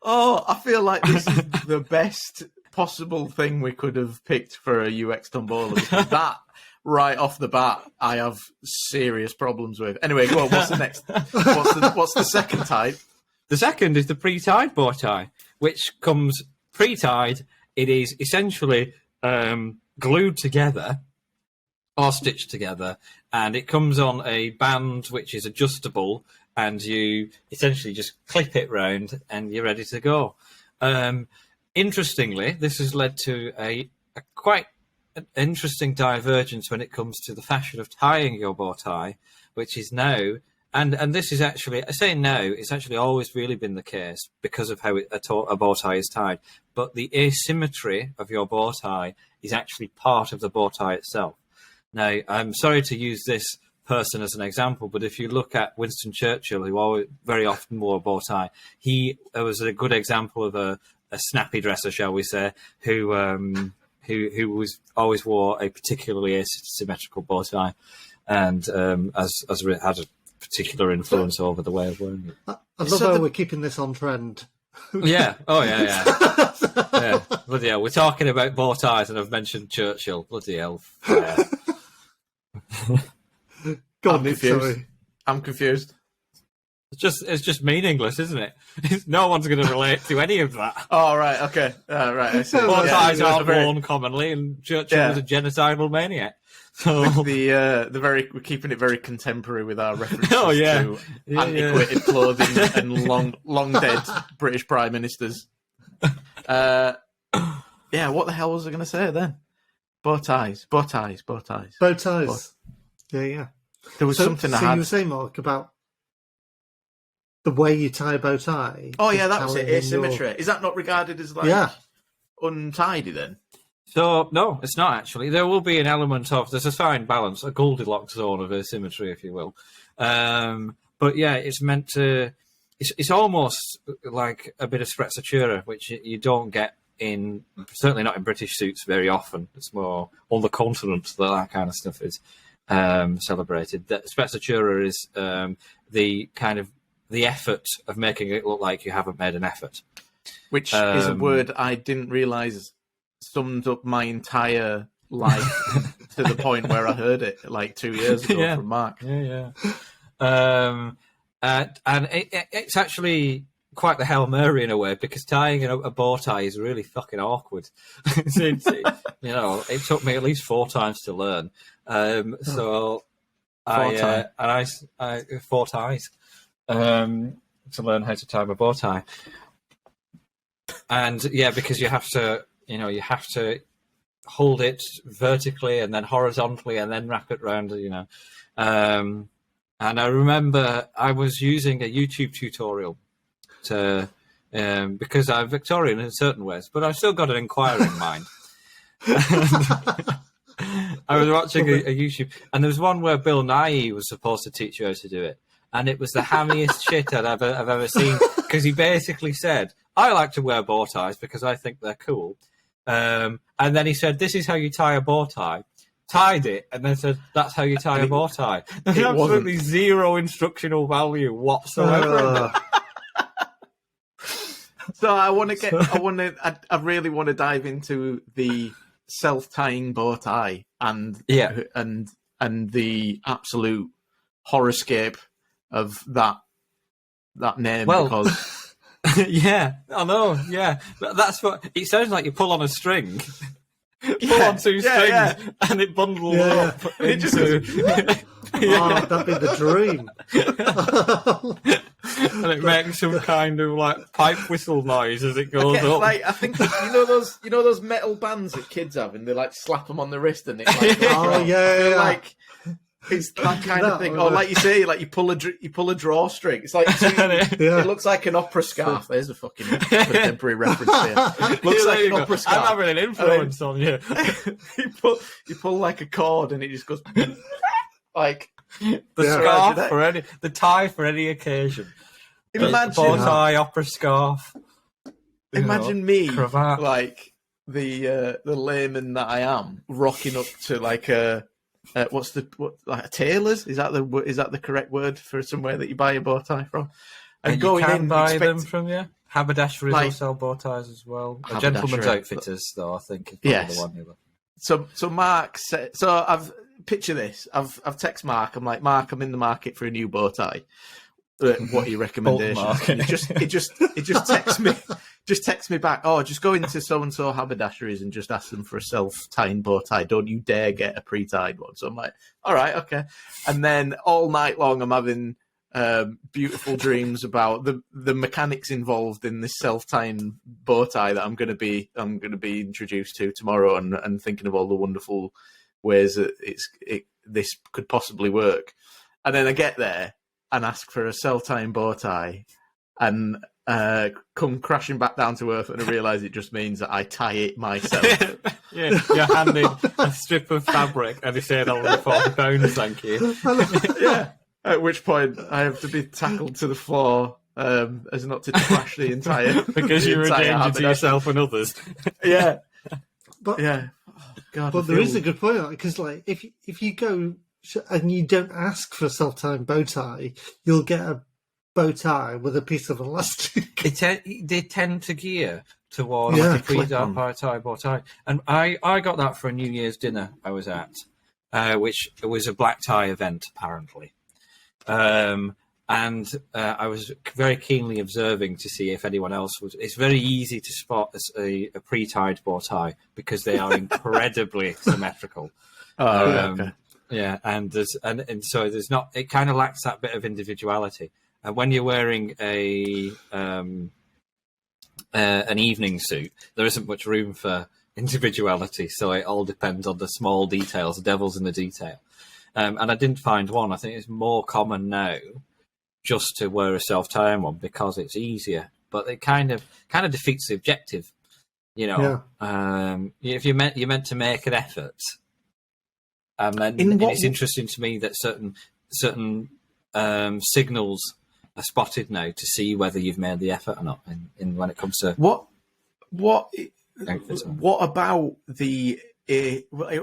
Speaker 5: Oh, I feel like this is the best possible thing we could have picked for a UX Tombola. Because that, right off the bat, I have serious problems with. Anyway, go on. What's the next? What's the second type?
Speaker 3: The second is the pre-tied bow tie, which comes pre-tied. It is essentially glued together or stitched together, and it comes on a band which is adjustable, and you essentially just clip it round and you're ready to go. Interestingly, this has led to a quite interesting divergence when it comes to the fashion of tying your bow tie, which is now, and this is actually, I say now, it's actually always really been the case because of how a bow tie is tied, but the asymmetry of your bow tie is actually part of the bow tie itself. Now, I'm sorry to use this person as an example, but if you look at Winston Churchill, who very often wore a bow tie, he was a good example of a snappy dresser, shall we say, who was always wore a particularly asymmetrical bow tie, and as it had a particular influence over the way of wearing it.
Speaker 1: I love how we're keeping this on trend.
Speaker 3: Yeah. Oh, yeah. Yeah. Bloody hell. We're talking about bow ties, and I've mentioned Churchill. Bloody hell. Yeah.
Speaker 5: I'm confused.
Speaker 3: It's just meaningless, isn't it? No one's going to relate to any of that.
Speaker 5: Oh, right, okay. Right, I see.
Speaker 3: Bow ties aren't worn commonly, and Churchill was a genocidal maniac. So
Speaker 5: we're keeping it very contemporary with our references to antiquated clothing and long dead British prime ministers. What the hell was I going to say then? Bow ties.
Speaker 1: Yeah.
Speaker 5: There was something I had.
Speaker 1: You were saying, Mark, about the way you tie a bow tie.
Speaker 5: Oh yeah, that was it. Asymmetry. Is that not regarded as untidy then?
Speaker 3: So no, it's not actually. There will be an element of, there's a fine balance, a Goldilocks zone of asymmetry, if you will. But yeah, it's meant to. It's almost like a bit of sprezzatura, which you don't get certainly not in British suits very often. It's more on the continent that kind of stuff is celebrated. That sprezzatura is the kind of the effort of making it look like you haven't made an effort,
Speaker 5: which is a word I didn't realise summed up my entire life to the point where I heard it like 2 years ago from Mark.
Speaker 3: And it's actually quite the Hail Mary in a way, because tying a bow tie is really fucking awkward. It took me at least 4 times to learn. So I 4 ties to learn how to tie my bow tie. And because you have to hold it vertically and then horizontally and then wrap it around, And I remember I was using a YouTube tutorial to because I'm Victorian in certain ways, but I've still got an inquiring mind. I was watching a YouTube, and there was one where Bill Nye was supposed to teach you how to do it, and it was the hammiest shit I've ever seen, because he basically said, I like to wear bow ties because I think they're cool. And then he said, this is how you tie a bow tie. Tied it, and then said, that's how you tie a bow tie. There's absolutely zero instructional value whatsoever.
Speaker 5: So I really want to dive into the self-tying bow tie and the absolute horrorscape of that name, because
Speaker 3: yeah, I know. Yeah, that's what it sounds like. You pull on a string, pull on 2 strings, and it bundles up. That'd
Speaker 1: be the dream.
Speaker 3: And it makes some kind of like pipe whistle noise as it goes up.
Speaker 5: Like, I think those metal bands that kids have, and they like slap them on the wrist, and it's like like it's that kind of thing. Or like you say, like you pull a drawstring. It's like it looks like an opera scarf. There's a fucking contemporary reference here. Looks like an opera scarf.
Speaker 3: I'm having an influence on you.
Speaker 5: you pull like a cord, and it just goes like.
Speaker 3: The scarf the tie for any occasion.
Speaker 5: Imagine
Speaker 3: bow tie, opera scarf.
Speaker 5: Imagine me, cravat. Like the layman that I am, rocking up to like a tailor's? Is that the correct word for somewhere that you buy a bow tie from?
Speaker 3: And going in, buy them from haberdasheries will sell bow ties as well. Gentleman's Outfitters, though, I think is probably the one you look.
Speaker 5: So Mark said. So picture this. I've texted Mark. I'm like, Mark, I'm in the market for a new bow tie. what are your recommendations? And it just texts me back. Oh, just go into so and so haberdasheries and just ask them for a self-tying bow tie. Don't you dare get a pre-tied one. So I'm like, all right, okay. And then all night long, I'm having beautiful dreams about the mechanics involved in this self-tying bow tie that I'm going to be introduced to tomorrow, and thinking of all the wonderful ways that this could possibly work. And then I get there and ask for a self-tying bow tie, and come crashing back down to earth, and I realise it just means that I tie it myself.
Speaker 3: Yeah, you're handing a strip of fabric and they say it'll be £40, thank you.
Speaker 5: Yeah. At which point I have to be tackled to the floor as not to crash the entire
Speaker 3: because you're a danger to yourself and others.
Speaker 5: Yeah.
Speaker 1: But,
Speaker 5: yeah. Oh, God,
Speaker 1: but there is a good point, because like if you go and you don't ask for a self-tying bow tie, you'll get a bow tie with a piece of elastic.
Speaker 3: They tend to gear towards a Pretied Bow Tie bow tie. And I got that for a New Year's dinner I was at, which was a black tie event, apparently. And I was very keenly observing to see if anyone else was. It's very easy to spot a pre-tied bow tie because they are incredibly symmetrical.
Speaker 5: Okay.
Speaker 3: Yeah, and so there's not. It kind of lacks that bit of individuality. And when you're wearing an evening suit, there isn't much room for individuality. So it all depends on the small details. The devil's in the detail. And I didn't find one. I think it's more common now just to wear a self-tying one because it's easier. But it kind of defeats the objective. You know, if you're meant to make an effort. And it's interesting to me that certain signals are spotted now to see whether you've made the effort or not. In when it comes to
Speaker 5: what about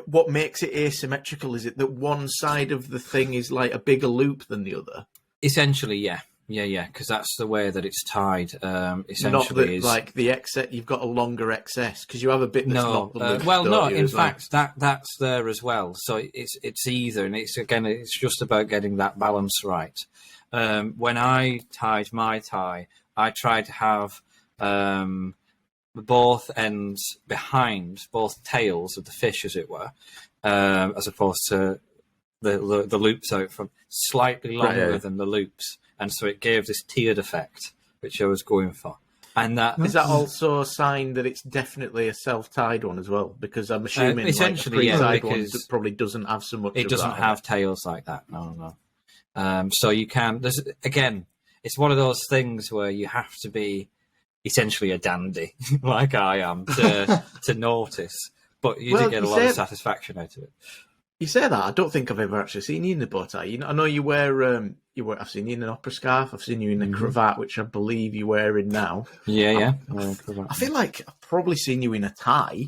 Speaker 5: what makes it asymmetrical? Is it that one side of the thing is like a bigger loop than the other?
Speaker 3: Essentially, yeah, because that's the way that it's tied. Essentially,
Speaker 5: not that, like the excess. You've got a longer excess because you have a bit that's not the loop.
Speaker 3: Well, no. In fact, that's there as well. So it's either, and it's just about getting that balance right. When I tied my tie, I tried to have both ends behind, both tails of the fish, as it were, as opposed to the loops out from slightly longer than the loops, and so it gave this tiered effect, which I was going for. And that
Speaker 5: is that also a sign that it's definitely a self-tied one as well, because I'm assuming
Speaker 3: essentially,
Speaker 5: like a pre-tied one probably doesn't have so much.
Speaker 3: It doesn't have tails like that. No. So you can. It's one of those things where you have to be essentially a dandy, like I am, to notice. But you do get a lot of satisfaction out of it.
Speaker 5: You say that, I don't think I've ever actually seen you in a bow tie. I know you wear. I've seen you in an opera scarf. I've seen you in a cravat, which I believe you're wearing now.
Speaker 3: Yeah.
Speaker 5: I feel like I've probably seen you in a tie.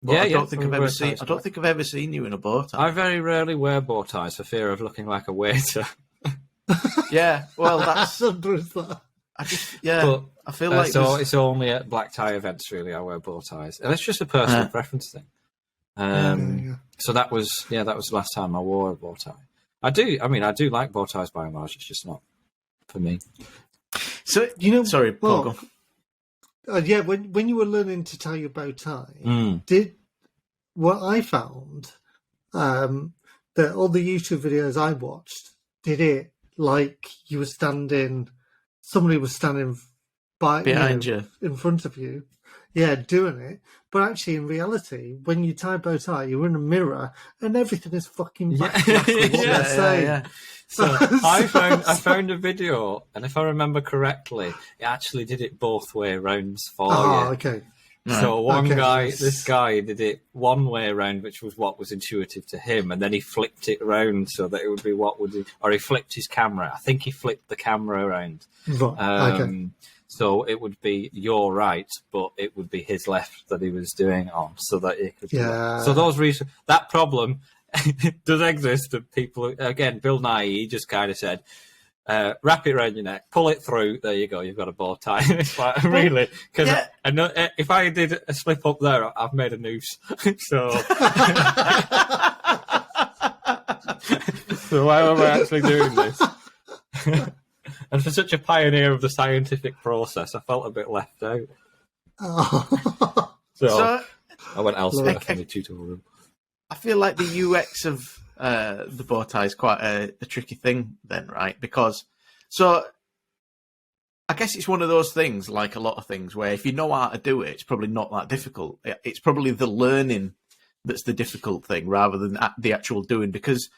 Speaker 5: I don't think I've ever seen. I don't think I've ever seen you in a bow tie.
Speaker 3: I very rarely wear bow ties for fear of looking like a waiter.
Speaker 5: Yeah, well, that's. I feel like
Speaker 3: so. It's only at black tie events really I wear bow ties, and it's just a personal preference thing. So that was the last time I wore a bow tie. I do like bow ties by and large. It's just not for me.
Speaker 5: So sorry, Paul.
Speaker 1: When you were learning to tie your bow tie, what I found that all the YouTube videos I watched did it like you were somebody was standing behind you in front of you. Yeah, doing it. But actually, in reality, when you tie a bow tie, you're in a mirror and everything is fucking back to what they're saying. Yeah.
Speaker 3: So I found a video, and if I remember correctly, it actually did it both way rounds for you.
Speaker 1: Okay.
Speaker 3: So this guy did it one way around, which was what was intuitive to him, and then he flipped it around so that it would be or he flipped his camera. I think he flipped the camera around.
Speaker 1: Right.
Speaker 3: So it would be your right, but it would be his left that he was doing it on, so that it could.
Speaker 1: Yeah.
Speaker 3: So that problem does exist. And people, again, Bill Nye just kind of said, wrap it around your neck, pull it through. There you go. You've got a bow tie. It's like, really, because I know if I did a slip up there, I've made a noose. So. So why am I actually doing this? And for such a pioneer of the scientific process, I felt a bit left out.
Speaker 1: Oh.
Speaker 3: So I went elsewhere from the tutorial room.
Speaker 5: I feel like the UX of the bow tie is quite a tricky thing then, right? Because, so I guess it's one of those things, like a lot of things, where if you know how to do it, it's probably not that difficult. It's probably the learning that's the difficult thing rather than the actual doing, because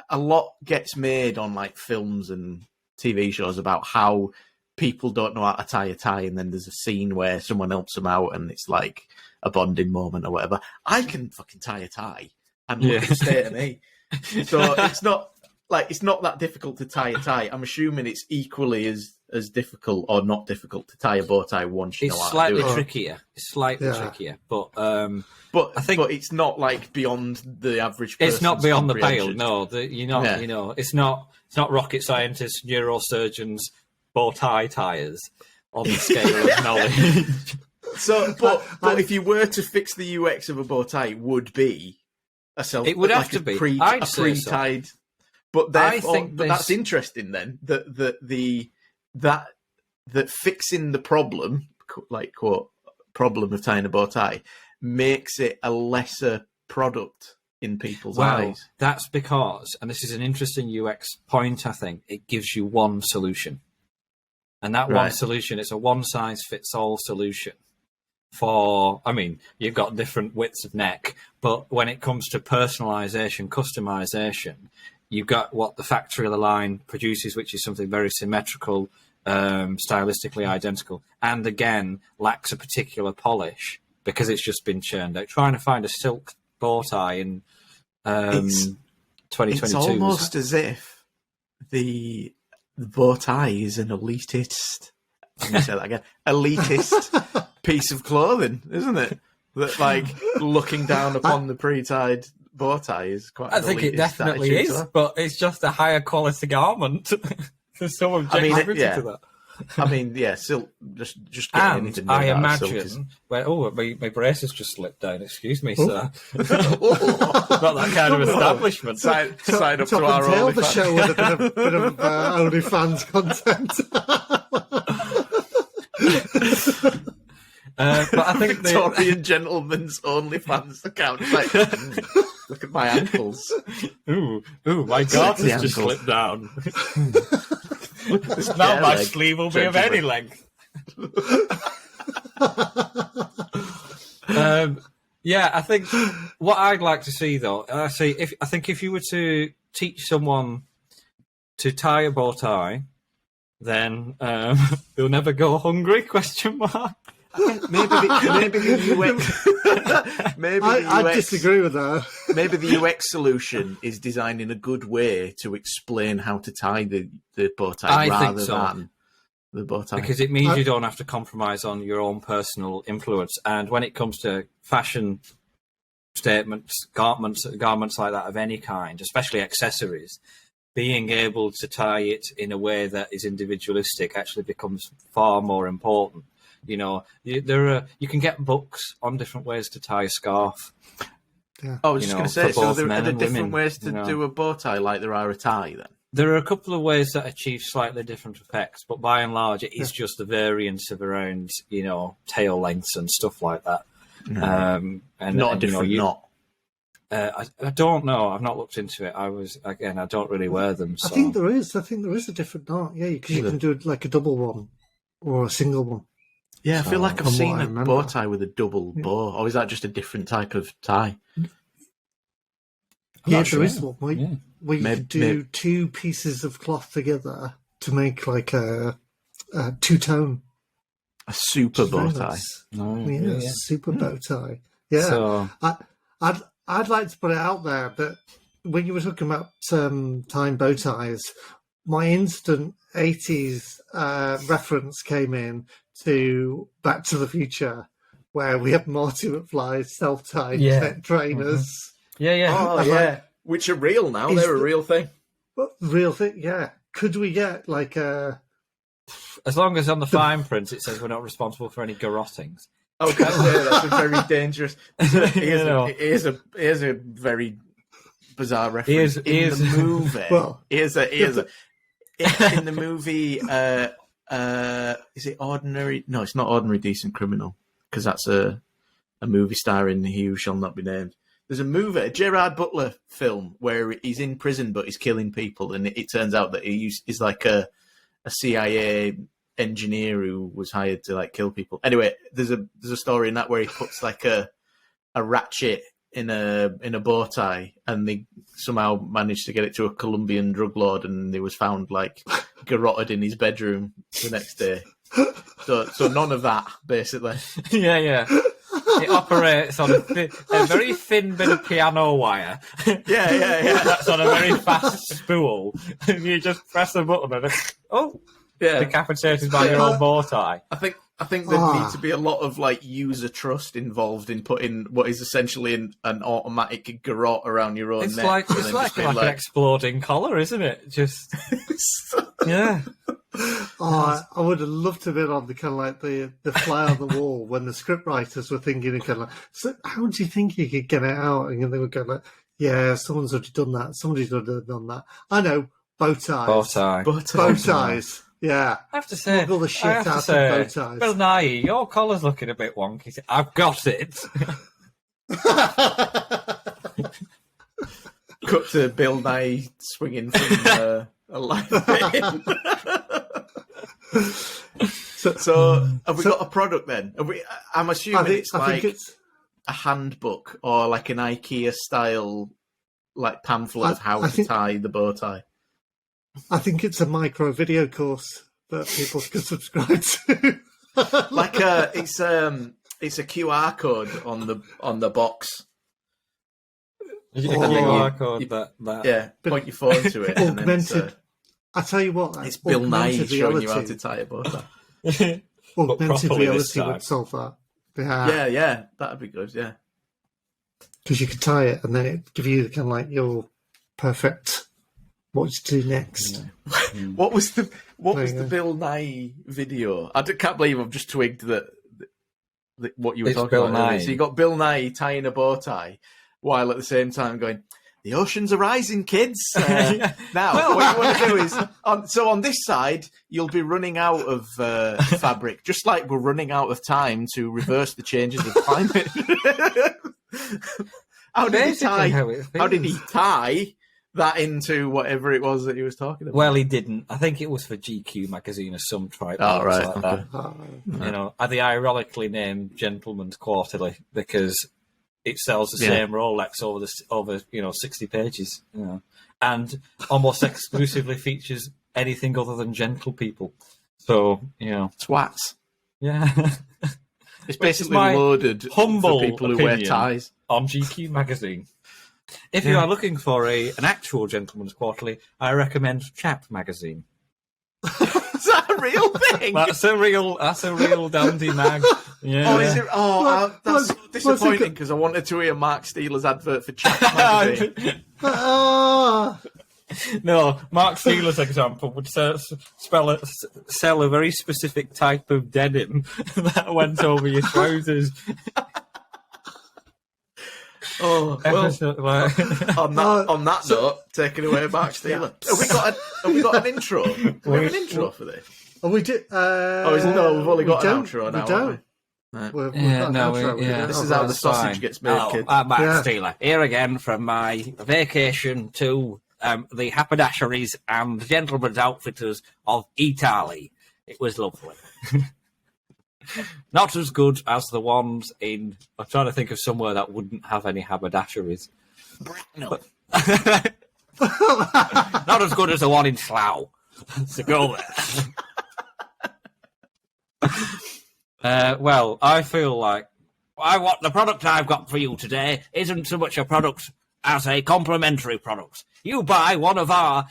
Speaker 5: a lot gets made on like films and TV shows about how people don't know how to tie a tie, and then there's a scene where someone helps them out and it's like a bonding moment or whatever. I can fucking tie a tie and look and stare at me. So it's not that difficult to tie a tie. I'm assuming it's equally as difficult or not difficult to tie a bow tie once you know how to do it.
Speaker 3: Trickier. It's slightly trickier, but
Speaker 5: I think it's not like beyond the average person's
Speaker 3: it's not beyond the pale.
Speaker 5: comprehension.
Speaker 3: No, you know, it's not rocket scientists, neurosurgeons, bow tie tiers on the scale of knowledge.
Speaker 5: So, but if you were to fix the UX of a bow tie, it would be
Speaker 3: it would have to be
Speaker 5: pre-tied. So. But that's interesting then. That fixing the problem, like quote problem of tying a bow tie, makes it a lesser product in people's eyes.
Speaker 3: That's because, and this is an interesting UX point, I think, it gives you one solution. And that one solution, it's a one-size-fits-all solution. You've got different widths of neck, but when it comes to personalization, customization, you've got what the factory line produces, which is something very symmetrical, stylistically identical, and again, lacks a particular polish because it's just been churned out. Trying to find a silk bow tie in 2022.
Speaker 5: It's almost as if the bow tie is an elitist. Let me say that again. Elitist piece of clothing, isn't it? That, like, looking down upon the pre-tied bow tie is quite.
Speaker 3: I think it definitely is, but it's just a higher quality garment. There's some objectivity to that.
Speaker 5: I mean, yeah, silk. Just get
Speaker 3: and
Speaker 5: anything.
Speaker 3: I imagine. My brace has just slipped down. Excuse me, sir. Not that kind of establishment.
Speaker 5: Sign up to our
Speaker 1: OnlyFans. The show with a bit of OnlyFans content.
Speaker 3: But I think
Speaker 5: Victorian gentleman's OnlyFans account. Like, look at my ankles.
Speaker 3: Ooh, my garters has just slipped down. Now my sleeve will be of any length. I think what I'd like to see, though, if you were to teach someone to tie a bow tie, then they'll never go hungry? ?
Speaker 5: Maybe the UX.
Speaker 1: I disagree with that.
Speaker 5: Maybe the UX solution is designing a good way to explain how to tie the bow tie rather than the bow tie,
Speaker 3: because it means you don't have to compromise on your own personal influence. And when it comes to fashion statements, garments like that of any kind, especially accessories, being able to tie it in a way that is individualistic actually becomes far more important. You know, you can get books on different ways to tie a scarf.
Speaker 5: Yeah. I was just going to say, so there are different ways to do a bow tie like there are a tie, then? There
Speaker 3: are a couple of ways that achieve slightly different effects, but by and large, it is just the variance of around, tail lengths and stuff like that.
Speaker 5: And not a different knot.
Speaker 3: I don't know. I've not looked into it. I don't really wear them. So.
Speaker 1: I think there is a different knot, because you can do like a double one or a single one.
Speaker 5: Yeah, I feel like I've seen a bow tie with a double bow, or is that just a different type of tie?
Speaker 1: There is one where you could do two pieces of cloth together to make like a two-tone.
Speaker 5: A super bow tie.
Speaker 1: Super bow tie. Yeah, so... I'd like to put it out there that when you were talking about tying bow ties, my instant 80s reference came in to Back to the Future, where we have Marty McFly's self-tied trainers.
Speaker 5: Oh, yeah. Which are real now. They're a real thing.
Speaker 1: Real thing, yeah. Could we get like a...
Speaker 3: As long as on the fine print it says we're not responsible for any garottings.
Speaker 5: Okay, that's a very dangerous... Here's a very bizarre reference. In the movie, here's a in the movie, is it Ordinary? No, it's not Ordinary Decent Criminal, because that's a movie starring He Who Shall Not Be Named. There's a Gerard Butler film, where he's in prison but he's killing people, and it turns out that he's like a CIA engineer who was hired to like kill people. Anyway, there's a story in that where he puts like a ratchet in a bow tie, and they somehow managed to get it to a Colombian drug lord, and it was found like garroted in his bedroom the next day. So none of that, basically.
Speaker 3: Yeah. It operates on a very thin bit of piano wire.
Speaker 5: Yeah.
Speaker 3: That's on a very fast spool. And you just press the button and decapitated by your own bow tie.
Speaker 5: I think there needs to be a lot of like user trust involved in putting what is essentially an automatic garrote around your own neck.
Speaker 3: It's like an exploding collar, isn't it? Just yeah.
Speaker 1: I would have loved to have been on the kind of like the fly on the wall when the scriptwriters were thinking of kind of like, so how do you think you could get it out? And they would go like, yeah, someone's already done that. Somebody's already done that. I know, bow ties. Bow ties. Yeah.
Speaker 3: I have to say,
Speaker 1: all the shit out of bow ties.
Speaker 3: Bill Nye, your collar's looking a bit wonky. I've got it.
Speaker 5: Cut to Bill Nye swinging from a live thing. So have we got a product then? I'm assuming it's a handbook or like an IKEA style like pamphlet of how to tie the bow tie.
Speaker 1: I think it's a micro video course that people can subscribe to.
Speaker 5: Like it's a QR code on the box.
Speaker 3: QR code
Speaker 5: point your phone to it.
Speaker 1: Augmented. I tell you what,
Speaker 5: it's Bill Nye showing you how to tie a bow tie.
Speaker 1: Augmented reality would solve that.
Speaker 5: Yeah, that'd be good. Yeah,
Speaker 1: because you could tie it and then it give you kind of like your perfect what to do next.
Speaker 5: Yeah. What was the Bill Nye video? I can't believe I've just twigged that what you were talking
Speaker 3: Bill
Speaker 5: about.
Speaker 3: Nye.
Speaker 5: So you got Bill Nye tying a bow tie while at the same time going, "The oceans are rising, kids." Now, what you want to do is, on this side, you'll be running out of fabric, just like we're running out of time to reverse the changes of climate. How did he tie that into whatever it was that he was talking about?
Speaker 3: Well, he didn't. I think it was for GQ magazine or some tripe.
Speaker 5: Oh, right.
Speaker 3: Like
Speaker 5: okay.
Speaker 3: that. You know, the ironically named Gentleman's Quarterly because it sells the same Rolex over 60 pages, and almost exclusively features anything other than gentle people. So
Speaker 5: Twats.
Speaker 3: Yeah,
Speaker 5: it's basically loaded
Speaker 3: humble
Speaker 5: for people who wear ties
Speaker 3: on GQ magazine. If you are looking for an actual Gentleman's Quarterly, I recommend Chap magazine.
Speaker 5: Is that a real thing?
Speaker 3: That's a real dandy mag. Yeah.
Speaker 5: Oh, is it? Oh, that's so disappointing because I wanted to hear Mark Steeler's advert for Chap magazine.
Speaker 3: No, Mark Steeler's example would sell a very specific type of denim that went over your trousers.
Speaker 5: Oh, well, on that note, taking away Mark Steeler. Have we got an intro? Do we have an intro for this?
Speaker 1: Oh, we did.
Speaker 5: We've only got an outro now.
Speaker 1: We don't.
Speaker 5: This is how the sausage gets made, kids.
Speaker 3: I'm Mark Steeler, here again from my vacation to the haberdasheries and gentlemen's outfitters of Italy. It was lovely. Not as good as the ones in... I'm trying to think of somewhere that wouldn't have any haberdasheries.
Speaker 2: Bracknell.
Speaker 3: Not as good as the one in Slough. So go there. Well, I feel like the product I've got for you today isn't so much a product as a complimentary product. You buy one of our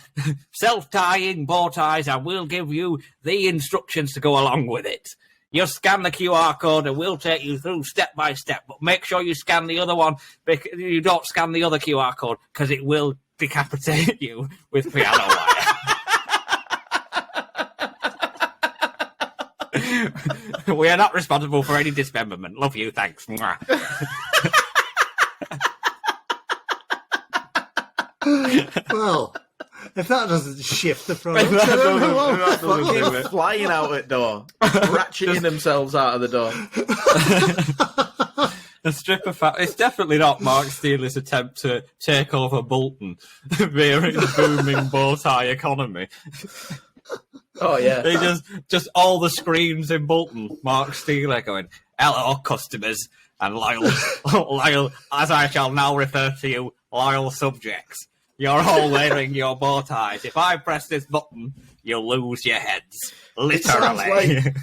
Speaker 3: self-tying bow ties and we'll give you the instructions to go along with it. You scan the QR code and we'll take you through step by step, but make sure you scan the other one. Because you don't scan the other QR code because it will decapitate you with piano wire. We are not responsible for any dismemberment. Love you, thanks.
Speaker 1: Well, If that doesn't shift the product,
Speaker 5: If that
Speaker 1: I don't know
Speaker 5: doesn't
Speaker 1: what.
Speaker 5: do it. Flying out at door, ratcheting themselves out of the door.
Speaker 3: The stripper it's definitely not Mark Steele's attempt to take over Bolton via its booming bow tie economy.
Speaker 5: Oh yeah,
Speaker 3: They just all the screams in Bolton. Mark Steele going, "Hello, customers and loyal, as I shall now refer to you, loyal subjects. You're all wearing your bow ties. If I press this button, you'll lose your heads, literally."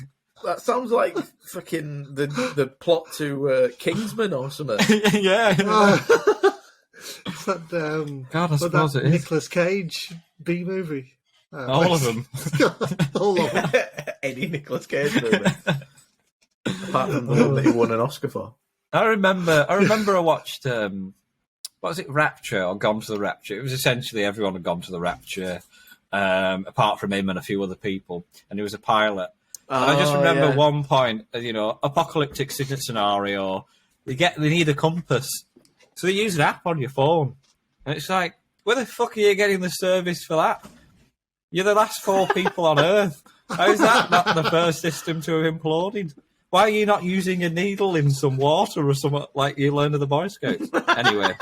Speaker 5: That sounds like fucking the plot to Kingsman or something.
Speaker 3: Yeah.
Speaker 1: It's that,
Speaker 3: God, I suppose it is.
Speaker 1: Nicolas Cage B movie.
Speaker 3: All of them.
Speaker 1: All of them.
Speaker 5: Any Nicolas Cage movie, apart from the one that he won an Oscar for.
Speaker 3: I remember I watched what was it, Rapture or Gone to the Rapture? It was essentially everyone had gone to the Rapture, apart from him and a few other people, and he was a pilot. And I just remember one point, apocalyptic scenario. They need a compass, so they use an app on your phone, and it's like, where the fuck are you getting the service for that? You're the last 4 people on Earth. How is that not the first system to have imploded? Why are you not using a needle in some water or something like you learned at the Boy Scouts? Anyway.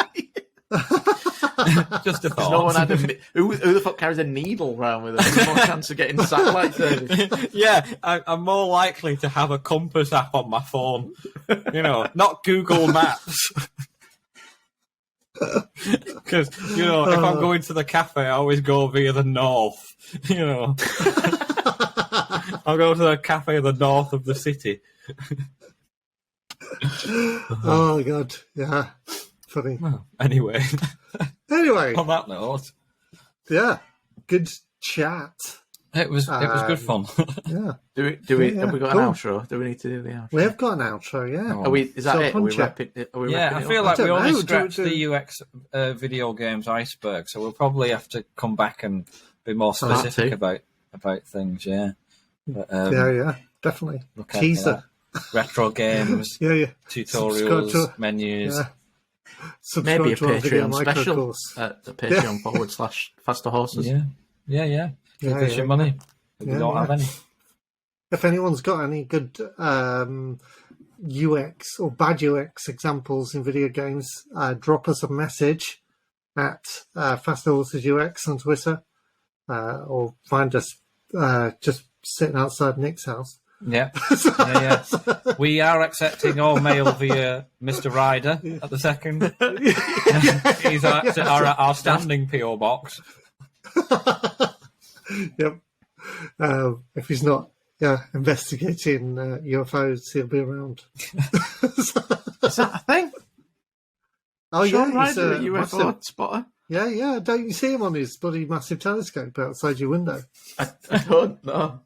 Speaker 3: Just a thought.
Speaker 5: No one had who the fuck carries a needle around with them? There's more chance of getting satellite service.
Speaker 3: Yeah, I'm more likely to have a compass app on my phone. Not Google Maps. Because, if I'm going to the cafe, I always go via the north. I'll go to the cafe in the north of the city.
Speaker 1: Oh, God. Yeah. Funny.
Speaker 3: Well, anyway. On that note.
Speaker 1: Yeah. Good chat.
Speaker 3: It was good fun.
Speaker 1: Yeah.
Speaker 5: Have we got an outro? Do we need to do the outro?
Speaker 1: We have got an outro, yeah.
Speaker 5: Is that it? Are we wrapping it?
Speaker 3: I feel like we only scratched the UX video games iceberg, so we'll probably have to come back and be more specific about things, yeah. But,
Speaker 1: yeah, definitely. Teaser.
Speaker 3: Retro games, tutorials, menus.
Speaker 1: Yeah.
Speaker 5: Maybe a Patreon special
Speaker 1: course.
Speaker 5: at the Patreon /Faster Horses.
Speaker 3: Yeah. Give us your money. We don't have any.
Speaker 1: If anyone's got any good UX or bad UX examples in video games, drop us a message at Faster Horses UX on Twitter, or find us just sitting outside Nick's house.
Speaker 3: Yeah. We are accepting all mail via Mr. Ryder at the second. He's our standing PO box.
Speaker 1: Yep. If he's not investigating UFOs, he'll be around.
Speaker 5: Is that a thing?
Speaker 1: Oh,
Speaker 5: Sean
Speaker 1: yeah. He's
Speaker 5: Ryder,
Speaker 1: a
Speaker 5: UFO spotter?
Speaker 1: Yeah. Don't you see him on his bloody massive telescope outside your window?
Speaker 5: I don't know.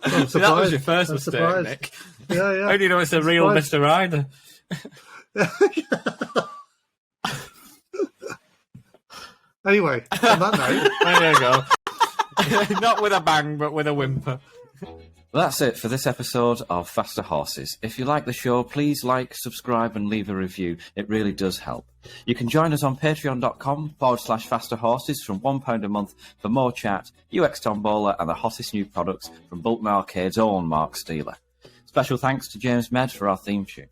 Speaker 1: I'm surprised.
Speaker 3: That was your first mistake, Nick.
Speaker 1: Yeah.
Speaker 3: How do you know it's a real Mr. Ryder?
Speaker 1: Anyway, on that note.
Speaker 3: There you go. Not with a bang, but with a whimper. That's it for this episode of Faster Horses. If you like the show, please like, subscribe and leave a review. It really does help. You can join us on patreon.com/Faster Horses from £1 a month for more chat, UX Tombola and the hottest new products from Bolton Arcade's own Mark Steele. Special thanks to James Med for our theme tune.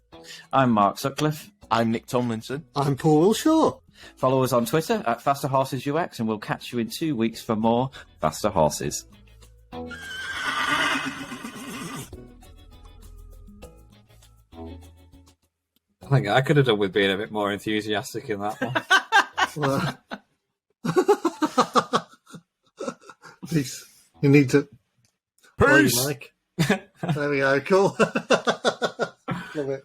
Speaker 3: I'm Mark Sutcliffe.
Speaker 2: I'm Nick Tomlinson.
Speaker 1: I'm Paul Wilshaw.
Speaker 3: Follow us on Twitter at Faster Horses UX and we'll catch you in 2 weeks for more Faster Horses. I think I could have done with being a bit more enthusiastic in that one.
Speaker 1: Peace. You need to.
Speaker 2: Peace.
Speaker 1: Mike. There we go. Cool. Love it.